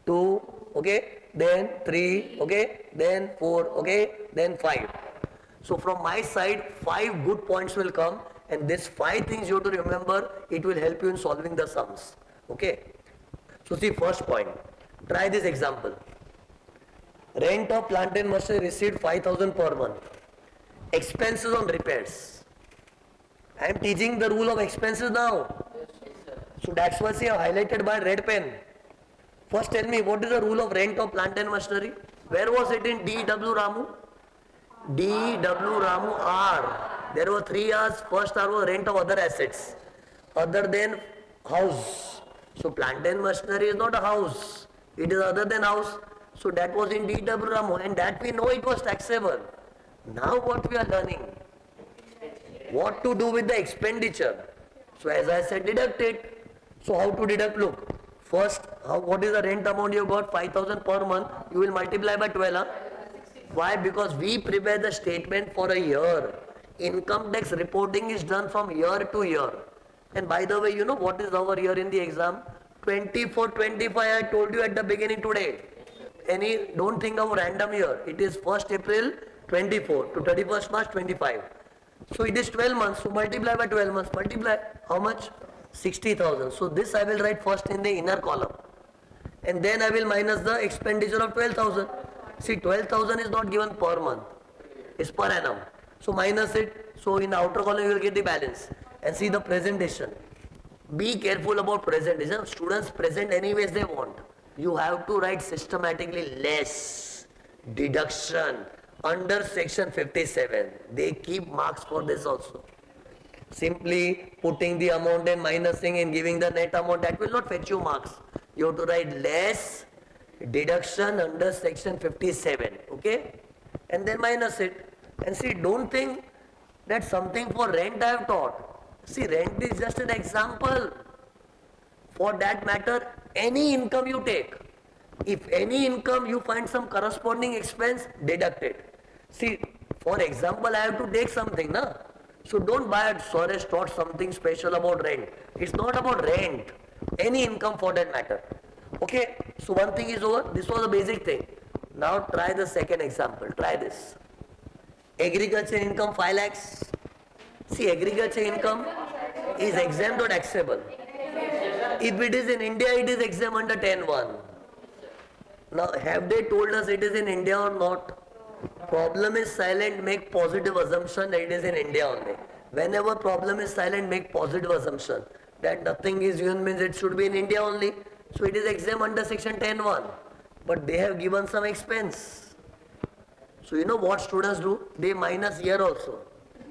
2, okay, then 3, okay, then 4, okay, then 5. So from my side, 5 good points will come, and these 5 things you have to remember, it will help you in solving the sums. Okay. So see, first point. Try this example. Rent of plant and machinery received 5,000 per month. Expenses on repairs. I am teaching the rule of expenses now. So that's why I have highlighted by red pen. First tell me, what is the rule of rent of plant and machinery? Where was it in D.W. Ramu? D.W. Ramu R. There were 3 R's. First R was rent of other assets other than house. So plant and machinery is not a house. It is other than house. So that was in D.W. Ramu, and that we know it was taxable. Now what we are learning? What to do with the expenditure? So as I said, deduct it. So how to deduct? Look. First, what is the rent amount you got? 5,000 per month. You will multiply by 12. Huh? Why? Because we prepare the statement for a year. Income tax reporting is done from year to year. And by the way, what is our year in the exam? 24-25 I told you at the beginning today. Don't think of random year. It is 1st April 24 to 31st March 25. So it is 12 months. So multiply by 12 months. Multiply. How much? 60,000. So this I will write first in the inner column. And then I will minus the expenditure of 12,000. See, 12,000 is not given per month. It's per annum. So minus it. So in the outer column you will get the balance. And see the presentation. Be careful about presentation. Students present anyways they want. You have to write systematically less deduction under section 57. They keep marks for this also. Simply putting the amount and minusing and giving the net amount, that will not fetch you marks. You have to write less deduction under section 57. Okay? And then minus it. And see, don't think that something for rent I have taught. See, rent is just an example. For that matter, any income you take, if any income you find some corresponding expense, deduct it. See, for example, I have to take something, na? So don't buy it, Suresh taught something special about rent. It's not about rent. Any income for that matter. Okay, so one thing is over. This was a basic thing. Now try the second example. Try this. Agriculture income 5 lakhs. See, agriculture income is exempt or taxable. If it is in India, it is exempt under 10(1). Now, have they told us it is in India or not? Problem is silent, make positive assumption that it is in India only. Whenever problem is silent, make positive assumption that nothing is given means it should be in India only. So it is exempt under section 10(1). But they have given some expense. So you know what students do? They minus here also.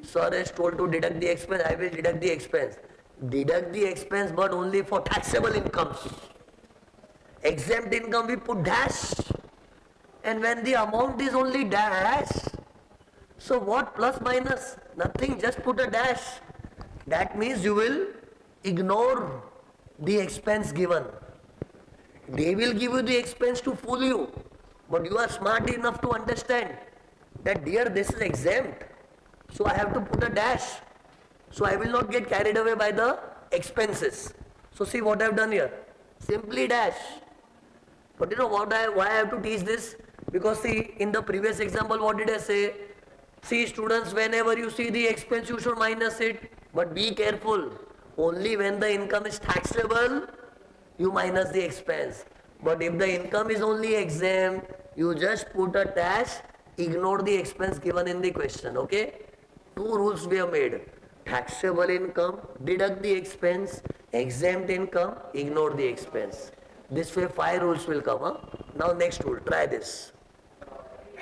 Sir is told to deduct the expense, I will deduct the expense. Deduct the expense but only for taxable incomes. Exempt income we put dash. And when the amount is only dash, so what plus minus? Nothing, just put a dash. That means you will ignore the expense given. They will give you the expense to fool you. But you are smart enough to understand that dear, this is exempt. So I have to put a dash. So I will not get carried away by the expenses. So see what I have done here. Simply dash. But you know what why I have to teach this? Because see, in the previous example, what did I say? See students, whenever you see the expense, you should minus it. But be careful. Only when the income is taxable, you minus the expense. But if the income is only exempt, you just put a dash, ignore the expense given in the question, okay? Two rules we have made. Taxable income, deduct the expense. Exempt income, ignore the expense. This way 5 rules will come. Huh? Now next rule, try this.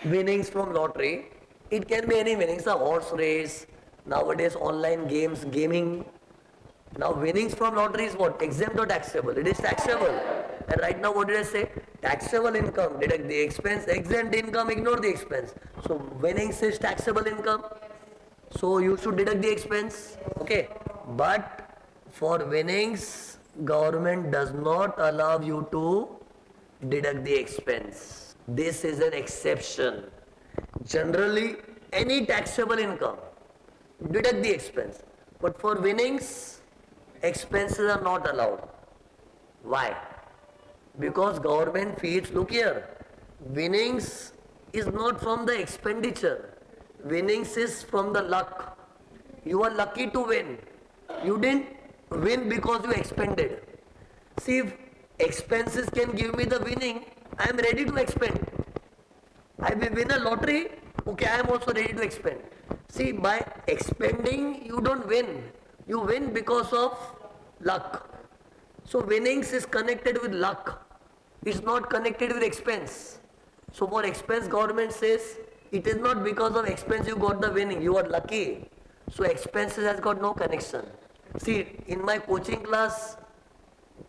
Winnings from lottery. It can be any winnings, a horse race, nowadays online games, gaming. Now winnings from lottery is what? Exempt or taxable? It is taxable. And right now what did I say? Taxable income, deduct the expense. Exempt income, ignore the expense. So winnings is taxable income. So you should deduct the expense. Okay. But for winnings, government does not allow you to deduct the expense. This is an exception. Generally, any taxable income, deduct the expense. But for winnings, expenses are not allowed. Why? Because government feels, look here, winnings is not from the expenditure. Winnings is from the luck. You are lucky to win. You didn't win because you expended. See, if expenses can give me the winning, I am ready to expend. I will win a lottery, okay, I am also ready to expend. See, by expending, you don't win. You win because of luck. So winnings is connected with luck. It's not connected with expense. So for expense, government says, it is not because of expense you got the winning, you are lucky. So expenses has got no connection. See, in my coaching class,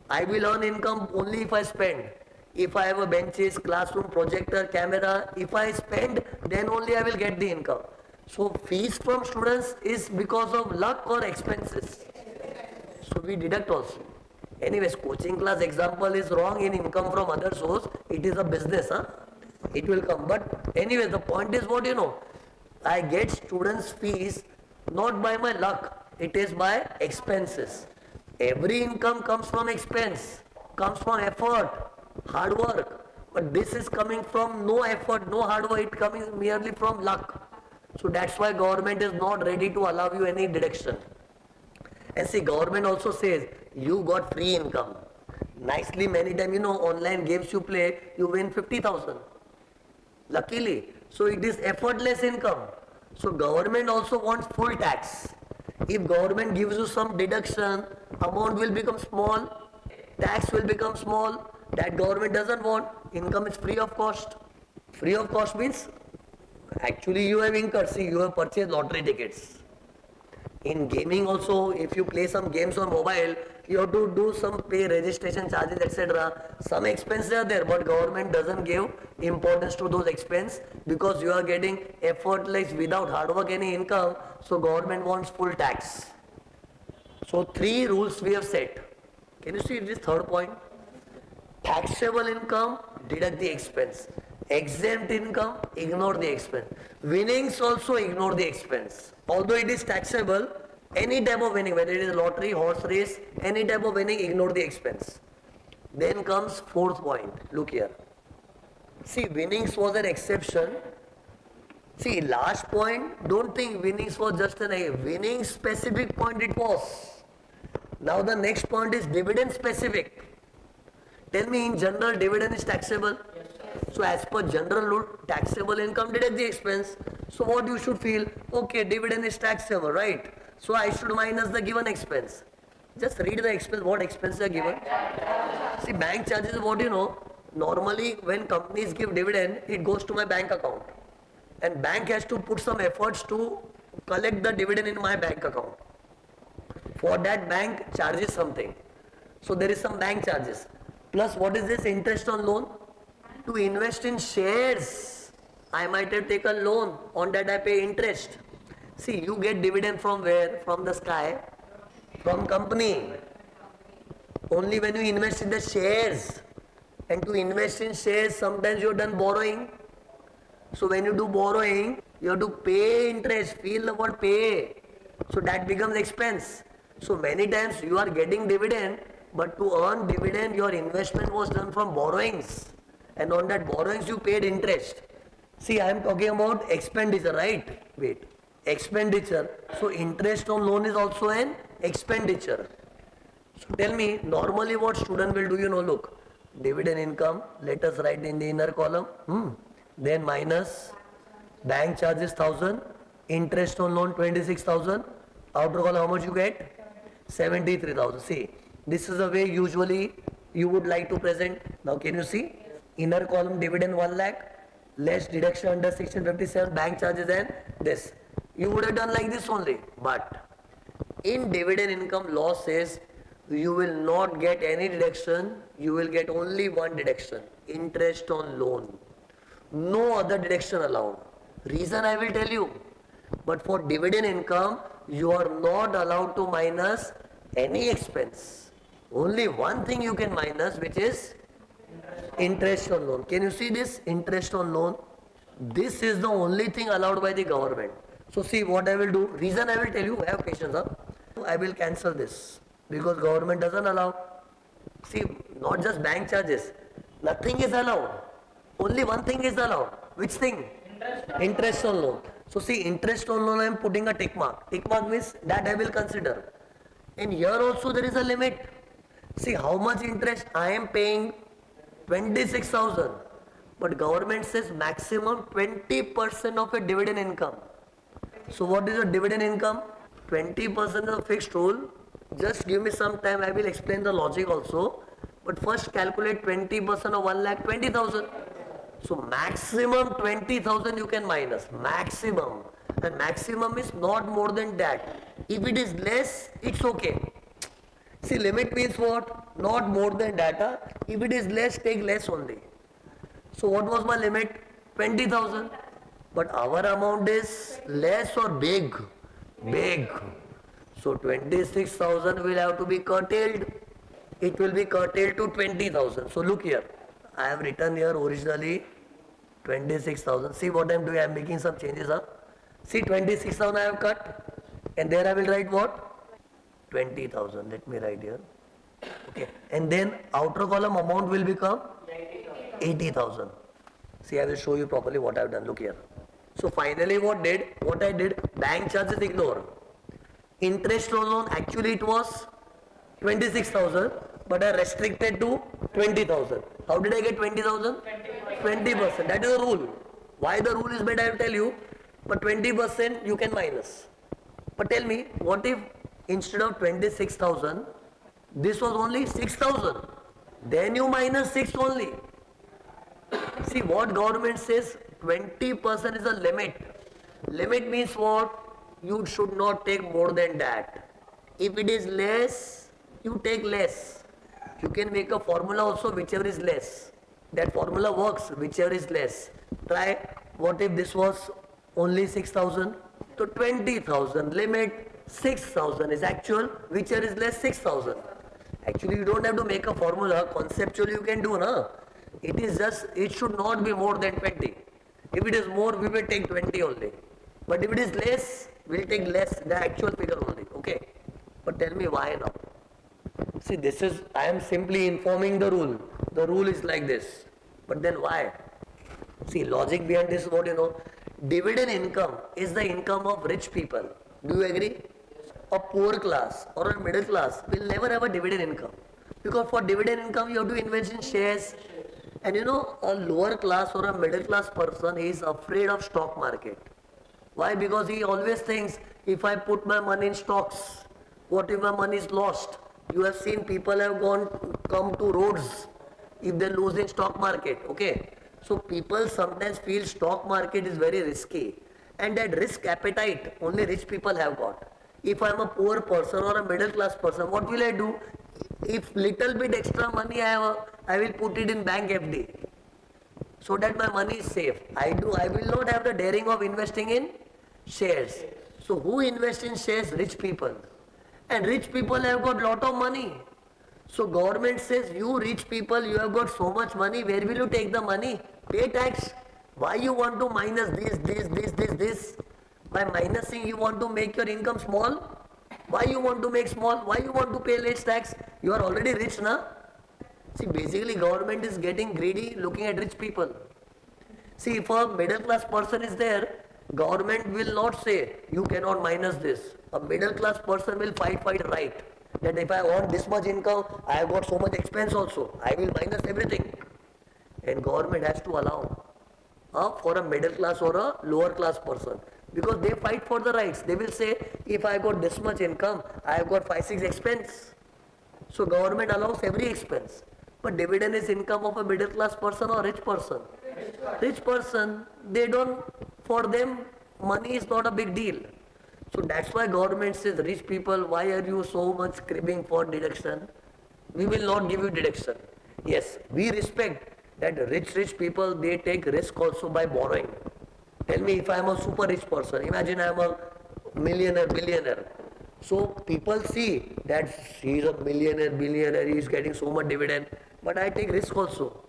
I will earn income only if I spend. If I have a benches, classroom, projector, camera, if I spend, then only I will get the income. So fees from students is because of luck or expenses. So we deduct also. Anyways, coaching class example is wrong in income from other source. It is a business, huh? It will come. But anyway, the point is what you know. I get students' fees not by my luck. It is by expenses. Every income comes from expense, comes from effort, hard work. But this is coming from no effort, no hard work. It coming merely from luck. So that's why government is not ready to allow you any deduction. And see, government also says you got free income. Nicely, many times, you know, online games you play, you win 50,000. Luckily. So it is effortless income. So government also wants full tax. If government gives you some deduction, amount will become small, tax will become small. That government doesn't want. Income is free of cost. Free of cost means actually you have incurred. See, you have purchased lottery tickets. In gaming also, if you play some games on mobile, you have to do some pay registration charges, etc. Some expenses are there, but government doesn't give importance to those expenses because you are getting effortless without hard work any income. So government wants full tax. So 3 rules we have set. Can you see this third point? Taxable income, deduct the expense. Exempt income, ignore the expense. Winnings also ignore the expense. Although it is taxable, any type of winning, whether it is lottery, horse race, any type of winning, ignore the expense. Then comes 4th point. Look here. See, winnings was an exception. See, last point, don't think winnings was just an winning specific point it was. Now the next point is dividend specific. Tell me, in general, dividend is taxable. So as per general rule, taxable income deduct the expense. So what you should feel? Okay, dividend is taxable, right? So I should minus the given expense. Just read the expense, what expenses are given. See, bank charges is what you know. Normally, when companies give dividend, it goes to my bank account. And bank has to put some efforts to collect the dividend in my bank account. For that, bank charges something. So there is some bank charges. Plus, what is this interest on loan? To invest in shares. I might have taken loan. On that, I pay interest. See, you get dividend from where? From the sky. From company. Only when you invest in the shares. And to invest in shares, sometimes you have done borrowing. So when you do borrowing, you have to pay interest. Feel the word pay. So that becomes expense. So many times you are getting dividend, but to earn dividend, your investment was done from borrowings. And on that borrowings, you paid interest. See, I am talking about expenditure, right? Wait. Expenditure. So interest on loan is also an expenditure. So tell me, normally what student will do, look. Dividend income, let us write in the inner column. Then minus bank charges 1000, interest on loan 26,000. Outer column, how much you get? 73,000. See, this is the way usually you would like to present. Now can you see? Inner column dividend 1 lakh, less deduction under section 57, bank charges and this. You would have done like this only. But in dividend income law says you will not get any deduction, you will get only one deduction, interest on loan. No other deduction allowed. Reason I will tell you. But for dividend income, you are not allowed to minus any expense. Only one thing you can minus, which is interest on loan. Can you see this? Interest on loan. This is the only thing allowed by the government. So see what I will do. Reason I will tell you. Have patience. I will cancel this because government doesn't allow. See, not just bank charges. Nothing is allowed. Only one thing is allowed. Which thing? Interest on loan. So see, interest on loan I am putting a tick mark. Tick mark means that I will consider. And here also there is a limit. See how much interest I am paying? 26,000. But government says maximum 20% of a dividend income. So what is your dividend income? 20% is a fixed rule. Just give me some time, I will explain the logic also. But first calculate 20% of 1 lakh, 20,000. So maximum 20,000 you can minus. Maximum. And maximum is not more than that. If it is less, it's okay. See, limit means what? Not more than that. If it is less, take less only. So what was my limit? 20,000. But our amount is less or big? Big. So 26,000 will have to be curtailed. It will be curtailed to 20,000. So look here. I have written here originally 26,000. See what I am doing? I am making some changes. See 26,000 I have cut. And there I will write what? 20,000. Let me write here. Okay. And then outer column amount will become 80,000. See, I will show you properly what I have done. Look here. So finally what I did, bank charges ignore. Interest on loan, actually it was 26,000, but I restricted to 20,000. How did I get 20,000? 20%. That is the rule. Why the rule is made, I will tell you. But 20% you can minus. But tell me, what if instead of 26,000, this was only 6,000? Then you minus 6 only. See what government says, 20% is a limit. Limit means what? You should not take more than that. If it is less, you take less. You can make a formula also, whichever is less. That formula works, whichever is less. Try, what if this was only 6,000? So 20,000 limit, 6,000 is actual, whichever is less, 6,000. Actually, you don't have to make a formula, conceptually you can do, na? It is just, it should not be more than 20. If it is more, we will take 20 only. But if it is less, we will take less, the actual figure only, okay? But tell me why now? See, this is, I am simply informing the rule. The rule is like this. But then why? See, logic behind this is what you know. Dividend income is the income of rich people. Do you agree? A poor class or a middle class will never have a dividend income. Because for dividend income, you have to invest in shares. And you know, a lower class or a middle class person is afraid of stock market. Why? Because he always thinks If I put my money in stocks, what if my money is lost? You have seen people have come to roads if they lose in stock market, okay? So people sometimes feel stock market is very risky, and that risk appetite only rich people have got. If I am a poor person or a middle class person, what will I do? If little bit extra money I have, I will put it in bank FD so that my money is safe. I will not have the daring of investing in shares. So who invests in shares? Rich people. And rich people have got lot of money. So government says, you rich people, you have got so much money, where will you take the money? Pay tax. Why you want to minus this? By minusing you want to make your income small? Why you want to make small? Why you want to pay less tax? You are already rich, na? See, basically government is getting greedy looking at rich people. See, if a middle class person is there, government will not say, you cannot minus this. A middle class person will fight right. That if I want this much income, I have got so much expense also. I will minus everything. And government has to allow for a middle class or a lower class person. Because they fight for the rights. They will say, if I got this much income, I have got 5-6 expense. So government allows every expense. But dividend is income of a middle class person or rich person. Rich person, for them, money is not a big deal. So that's why government says, rich people, why are you so much cribbing for deduction? We will not give you deduction. Yes, we respect that rich people, they take risk also by borrowing. Tell me, if I am a super rich person, imagine I am a millionaire, billionaire. So people see that he is a millionaire, billionaire, he is getting so much dividend. But I take risk also.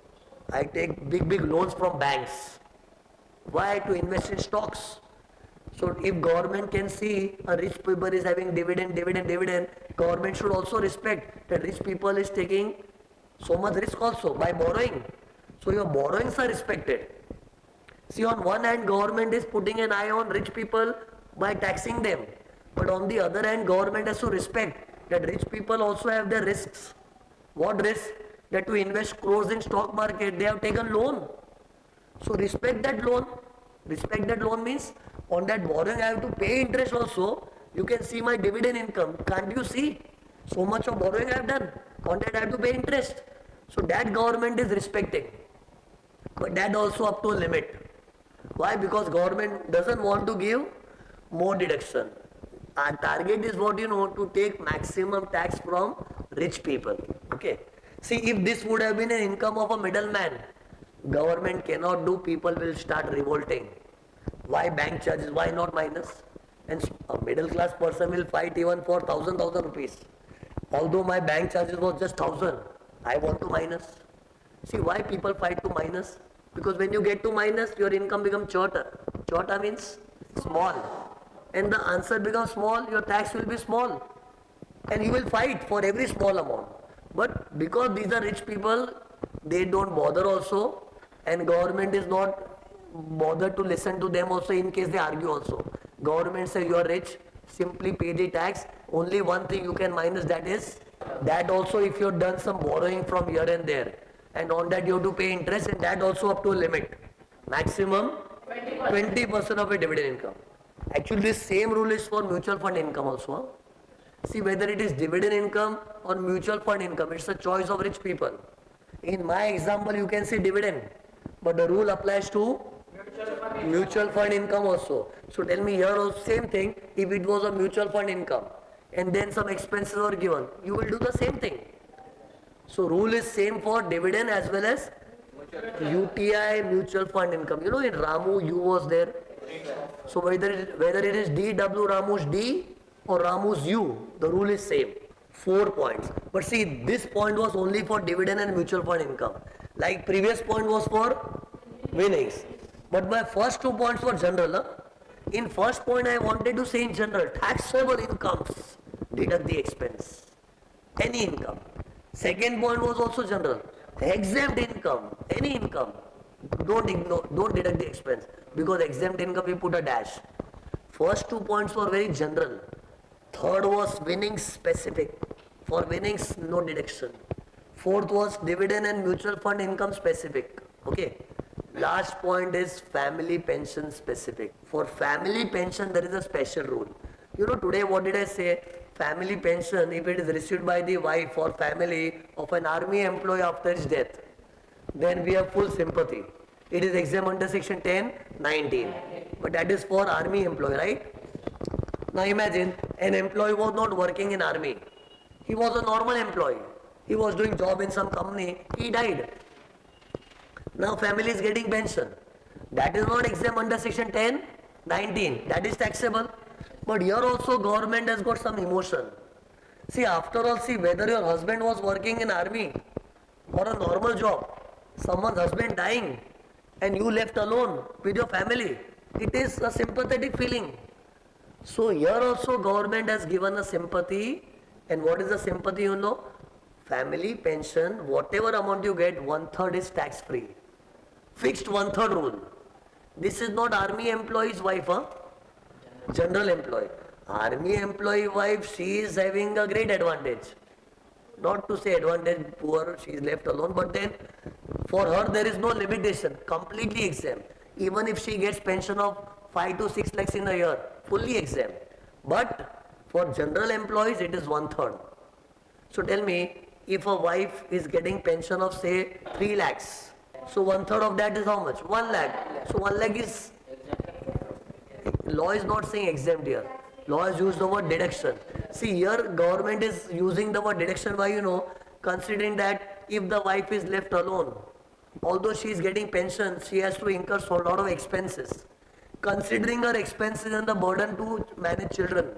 I take big loans from banks. Why? To invest in stocks. So if government can see a rich people is having dividend, government should also respect that rich people is taking so much risk also by borrowing. So your borrowings are respected. See, on one hand, government is putting an eye on rich people by taxing them. But on the other hand, government has to respect that rich people also have their risks. What risks? That to invest crores in stock market, they have taken loan. So respect that loan. Respect that loan means on that borrowing I have to pay interest also. You can see my dividend income. Can't you see? So much of borrowing I have done. On that I have to pay interest. So that government is respecting. But that also up to a limit. Why? Because government doesn't want to give more deduction. Our target is what to take maximum tax from rich people. Okay. See, if this would have been an income of a middleman, government cannot do, people will start revolting. Why bank charges? Why not minus? And a middle class person will fight even for 1,000 rupees. Although my bank charges was just 1,000, I want to minus. See why people fight to minus? Because when you get to minus, your income becomes shorter. Shorter means small. And the answer becomes small, your tax will be small. And you will fight for every small amount. But because these are rich people, they don't bother also. And government is not bothered to listen to them also in case they argue also. Government says you are rich, simply pay the tax. Only one thing you can minus, that is, that also if you have done some borrowing from here and there. And on that you have to pay interest, and that also up to a limit. Maximum 20% of a dividend income. Actually this same rule is for mutual fund income also. Huh? See, whether it is dividend income or mutual fund income, it's a choice of rich people. In my example you can say dividend, but the rule applies to mutual fund income also. So tell me here also same thing, if it was a mutual fund income and then some expenses were given, you will do the same thing. So rule is same for dividend as well as UTI, mutual fund income. In Ramu, U was there. So whether it is DW Ramu's D or Ramu's U, the rule is same. 4 points. But see, this point was only for dividend and mutual fund income. Like previous point was for winnings. But my first 2 points were general. Huh? In first point I wanted to say in general, taxable incomes, deduct the expense. Any income. Second point was also general. Exempt income, any income, don't deduct the expense, because exempt income we put a dash. First 2 points were very general. Third was winnings specific. For winnings, no deduction. Fourth was dividend and mutual fund income specific. Okay. Last point is family pension specific. For family pension, there is a special rule. You know, today what did I say? Family pension, if it is received by the wife or family of an army employee after his death, then we have full sympathy. It is exempt under section 10, 19. But that is for army employee, right? Now imagine an employee was not working in army. He was a normal employee. He was doing job in some company. He died. Now family is getting pension. That is not exempt under section 10, 19. That is taxable. But here also government has got some emotion. See, after all, see whether your husband was working in army or a normal job, someone's husband dying and you left alone with your family, it is a sympathetic feeling. So here also government has given a sympathy. And what is the sympathy, you know? Family pension, whatever amount you get, 1/3 is tax free. Fixed 1/3 rule. This is not army employee's wife, huh? General employee. Army employee wife, she is having a great advantage. Not to say advantage, poor, she is left alone, but then for her there is no limitation, completely exempt. Even if she gets pension of 5 to 6 lakhs in a year, fully exempt. But for general employees, it is 1/3. So tell me, if a wife is getting pension of say 3 lakhs, so 1/3 of that is how much? 1 lakh. So 1 lakh is, law is not saying exempt here. Law has used the word deduction. See, here government is using the word deduction. Why, you know? Considering that if the wife is left alone, although she is getting pension, she has to incur a lot of expenses. Considering her expenses and the burden to manage children,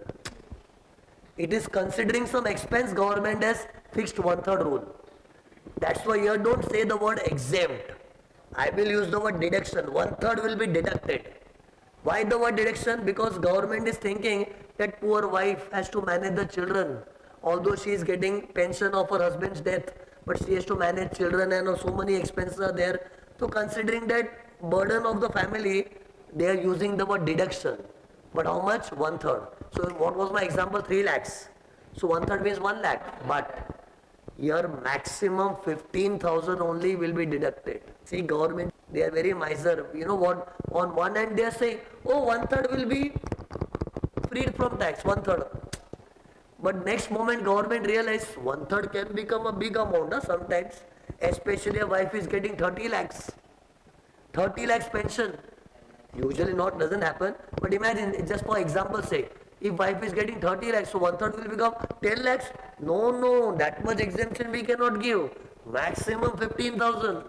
it is considering some expense, government has fixed 1/3 rule. That's why here don't say the word exempt. I will use the word deduction. 1/3 will be deducted. Why the word deduction? Because government is thinking that poor wife has to manage the children. Although she is getting pension of her husband's death, but she has to manage children and so many expenses are there. So considering that burden of the family, they are using the word deduction. But how much? 1/3. So what was my example? 3 lakhs. So 1/3 means 1 lakh. But here maximum 15,000 only will be deducted. See, government, they are very miser. You know what? On one hand they are saying, oh, 1/3 will be freed from tax, 1/3. But next moment government realize 1/3 can become a big amount sometimes. Especially a wife is getting 30 lakhs. 30 lakhs pension. Usually not, doesn't happen. But imagine, just for example's sake, if wife is getting 30 lakhs, so 1/3 will become 10 lakhs. No, that much exemption we cannot give. Maximum 15,000.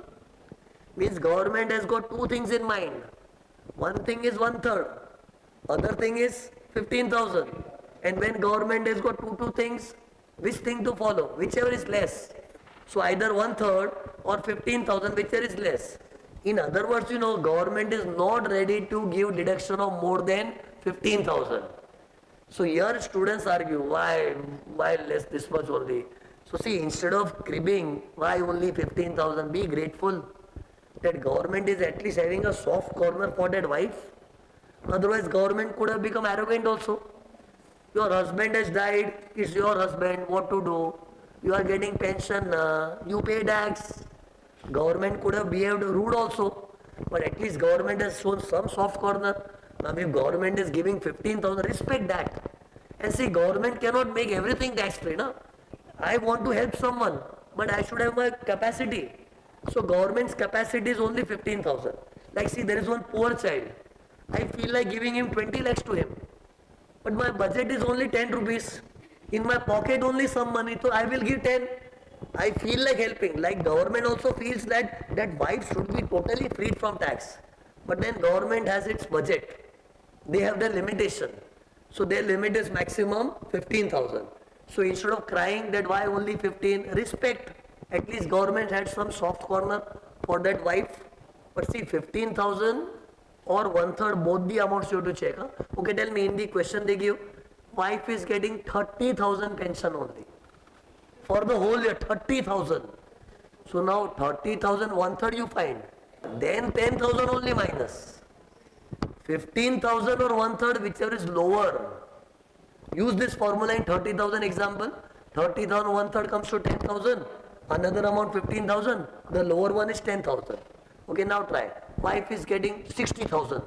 Means government has got two things in mind. One thing is 1/3. Other thing is 15,000. And when government has got two things, which thing to follow? Whichever is less. So either 1/3 or 15,000, whichever is less. In other words, you know, government is not ready to give deduction of more than 15,000. So here students argue, why less this much only? So see, instead of cribbing, why only 15,000? Be grateful that government is at least having a soft corner for that wife. Otherwise government could have become arrogant also. Your husband has died, it's your husband, what to do? You are getting pension, you pay tax. Government could have behaved rude also, but at least government has shown some soft corner. Now if government is giving 15,000, respect that. And see, government cannot make everything tax free, no? I want to help someone, but I should have my capacity. So government's capacity is only 15,000. Like see, there is one poor child. I feel like giving him 20 lakhs to him. But my budget is only 10 rupees. In my pocket only some money, so I will give 10. I feel like helping. Like government also feels that wife should be totally freed from tax. But then government has its budget. They have their limitation. So their limit is maximum 15,000. So instead of crying that why only 15, respect. At least government had some soft corner for that wife. But see, 15,000 or 1/3, both the amounts you have to check. Huh? Okay, tell me, in the question they give, wife is getting 30,000 pension only. For the whole year, 30,000. So now 30,000, 1/3 you find. Then 10,000 only minus. 15,000 or 1/3, whichever is lower. Use this formula in 30,000 example. 30,000, 1/3 comes to 10,000. Another amount 15,000. The lower one is 10,000. Okay, now try. Wife is getting 60,000.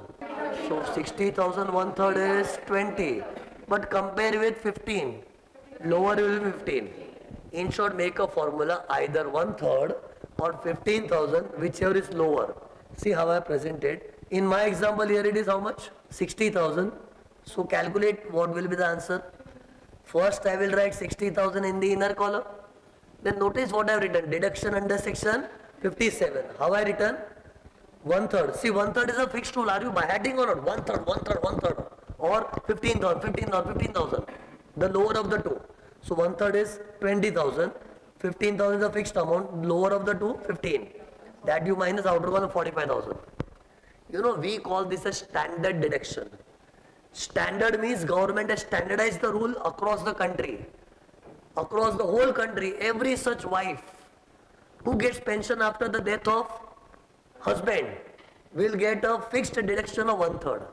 So 60,000, 1/3 is 20. but compare with 15. Lower will be 15. In short, make a formula either 1/3 or 15,000, whichever is lower. See how I presented. In my example here it is how much? 60,000. So calculate what will be the answer. First I will write 60,000 in the inner column. Then notice what I have written. Deduction under section 57. How I written? 1/3. See, 1/3 is a fixed rule. Are you by heading or not? 1/3, 1/3, 1/3. Or 15,000, 15,000, 15,000. The lower of the two. So 1/3 is 20,000. 15,000 is a fixed amount. Lower of the two, 15. That you minus outer column 45,000. You know, we call this a standard deduction. Standard means government has standardized the rule across the country. Across the whole country, every such wife who gets pension after the death of husband will get a fixed deduction of 1/3.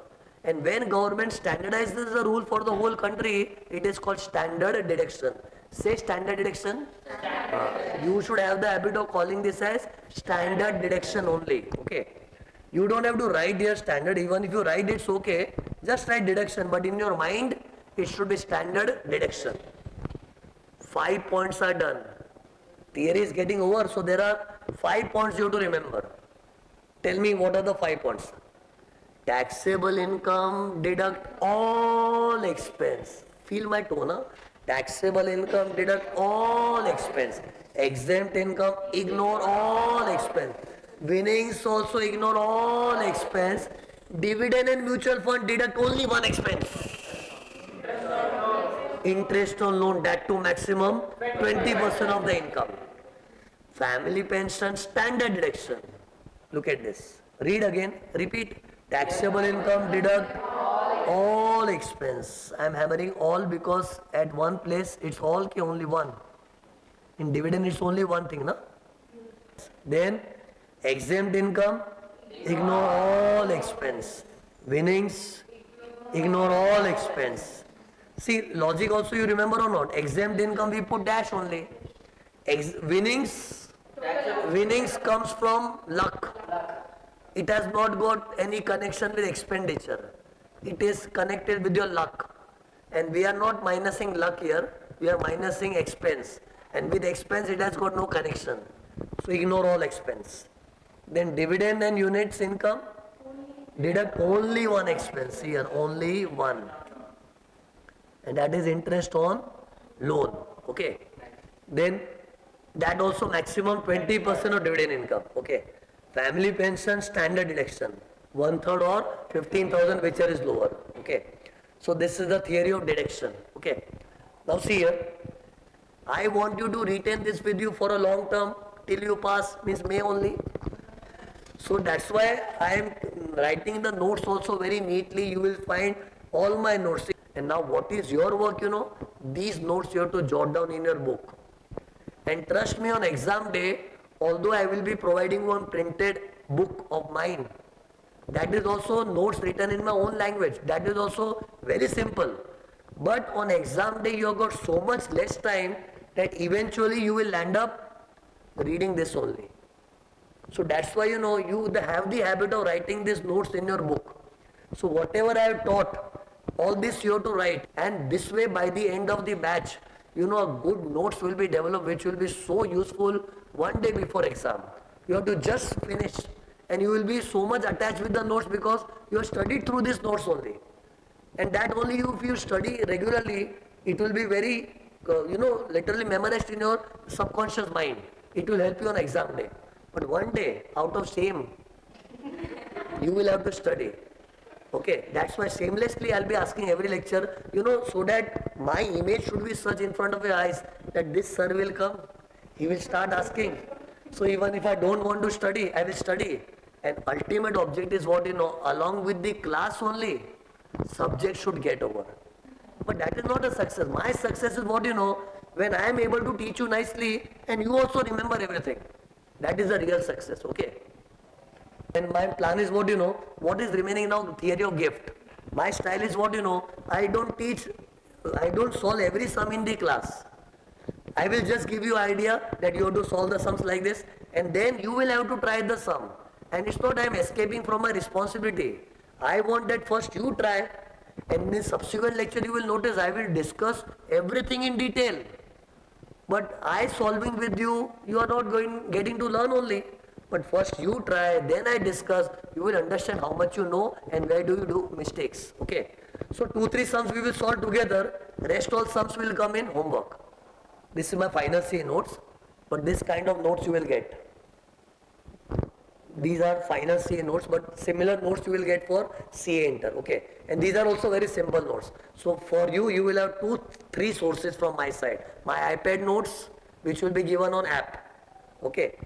And when government standardizes the rule for the whole country, it is called standard deduction. Say standard deduction. You should have the habit of calling this as standard deduction only. Okay. You don't have to write here standard. Even if you write it's okay. Just write deduction. But in your mind, it should be standard deduction. 5 points are done. Theory is getting over. So there are 5 points you have to remember. Tell me what are the 5 points. Taxable income, deduct all expense. Feel my tone, huh? Taxable income, deduct all expense. Exempt income, ignore all expense. Winnings also ignore all expense. Dividend and mutual fund deduct only one expense. Interest on loan, that to maximum 20% of the income. Family pension, standard deduction. Look at this. Read again, repeat. Taxable income, deduct all expense. I am hammering all because at one place it's all only one. In dividend it's only one thing, na? Then exempt income, ignore all expense. Winnings, ignore all expense. See, logic also you remember or not? Exempt income we put dash only. Winnings comes from luck. It has not got any connection with expenditure. It is connected with your luck. And we are not minusing luck here. We are minusing expense. And with expense it has got no connection. So ignore all expense. Then dividend and units income, deduct only one expense here, only one. And that is interest on loan. Okay. Then that also maximum 20% of dividend income. Okay. Family pension, standard deduction. 1/3 or 15,000, whichever is lower. Okay. So this is the theory of deduction. Okay. Now see here. I want you to retain this with you for a long term till you pass, means May only. So that's why I am writing the notes also very neatly. You will find all my notes. And now what is your work, you know? These notes you have to jot down in your book. And trust me, on exam day, although I will be providing one printed book of mine, that is also notes written in my own language. That is also very simple. But on exam day, you have got so much less time that eventually you will end up reading this only. So that's why, you know, you have the habit of writing these notes in your book. So whatever I have taught, all this you have to write. And this way, by the end of the batch, you know, good notes will be developed which will be so useful one day before exam. You have to just finish and you will be so much attached with the notes because you have studied through these notes only. And that only if you study regularly, it will be very, literally memorized in your subconscious mind. It will help you on exam day. But one day, out of shame, you will have to study. Okay, that's why shamelessly I'll be asking every lecture, so that my image should be such in front of your eyes that this sir will come. He will start asking. So even if I don't want to study, I will study. And ultimate object is what, along with the class only, subject should get over. But that is not a success. My success is what, when I am able to teach you nicely and you also remember everything. That is a real success, okay? And my plan is what, what is remaining now, theory of gift. My style is what, I don't solve every sum in the class. I will just give you idea that you have to solve the sums like this and then you will have to try the sum. And it's not I am escaping from my responsibility. I want that first you try And in the subsequent lecture you will notice I will discuss everything in detail. But I solving with you, you are not getting to learn only. But first you try, then I discuss, you will understand how much you know and where do you do mistakes. Okay. So 2-3 sums we will solve together, rest all sums will come in homework. This is my final CA notes, but this kind of notes you will get. These are final CA notes, but similar notes you will get for CA Inter, okay? And these are also very simple notes. So for you, you will have 2-3 sources from my side. My iPad notes, which will be given on app, okay?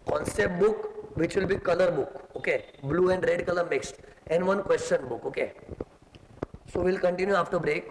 Concept book, which will be color book, okay? Blue and red color mixed, and one question book, okay? So we'll continue after break.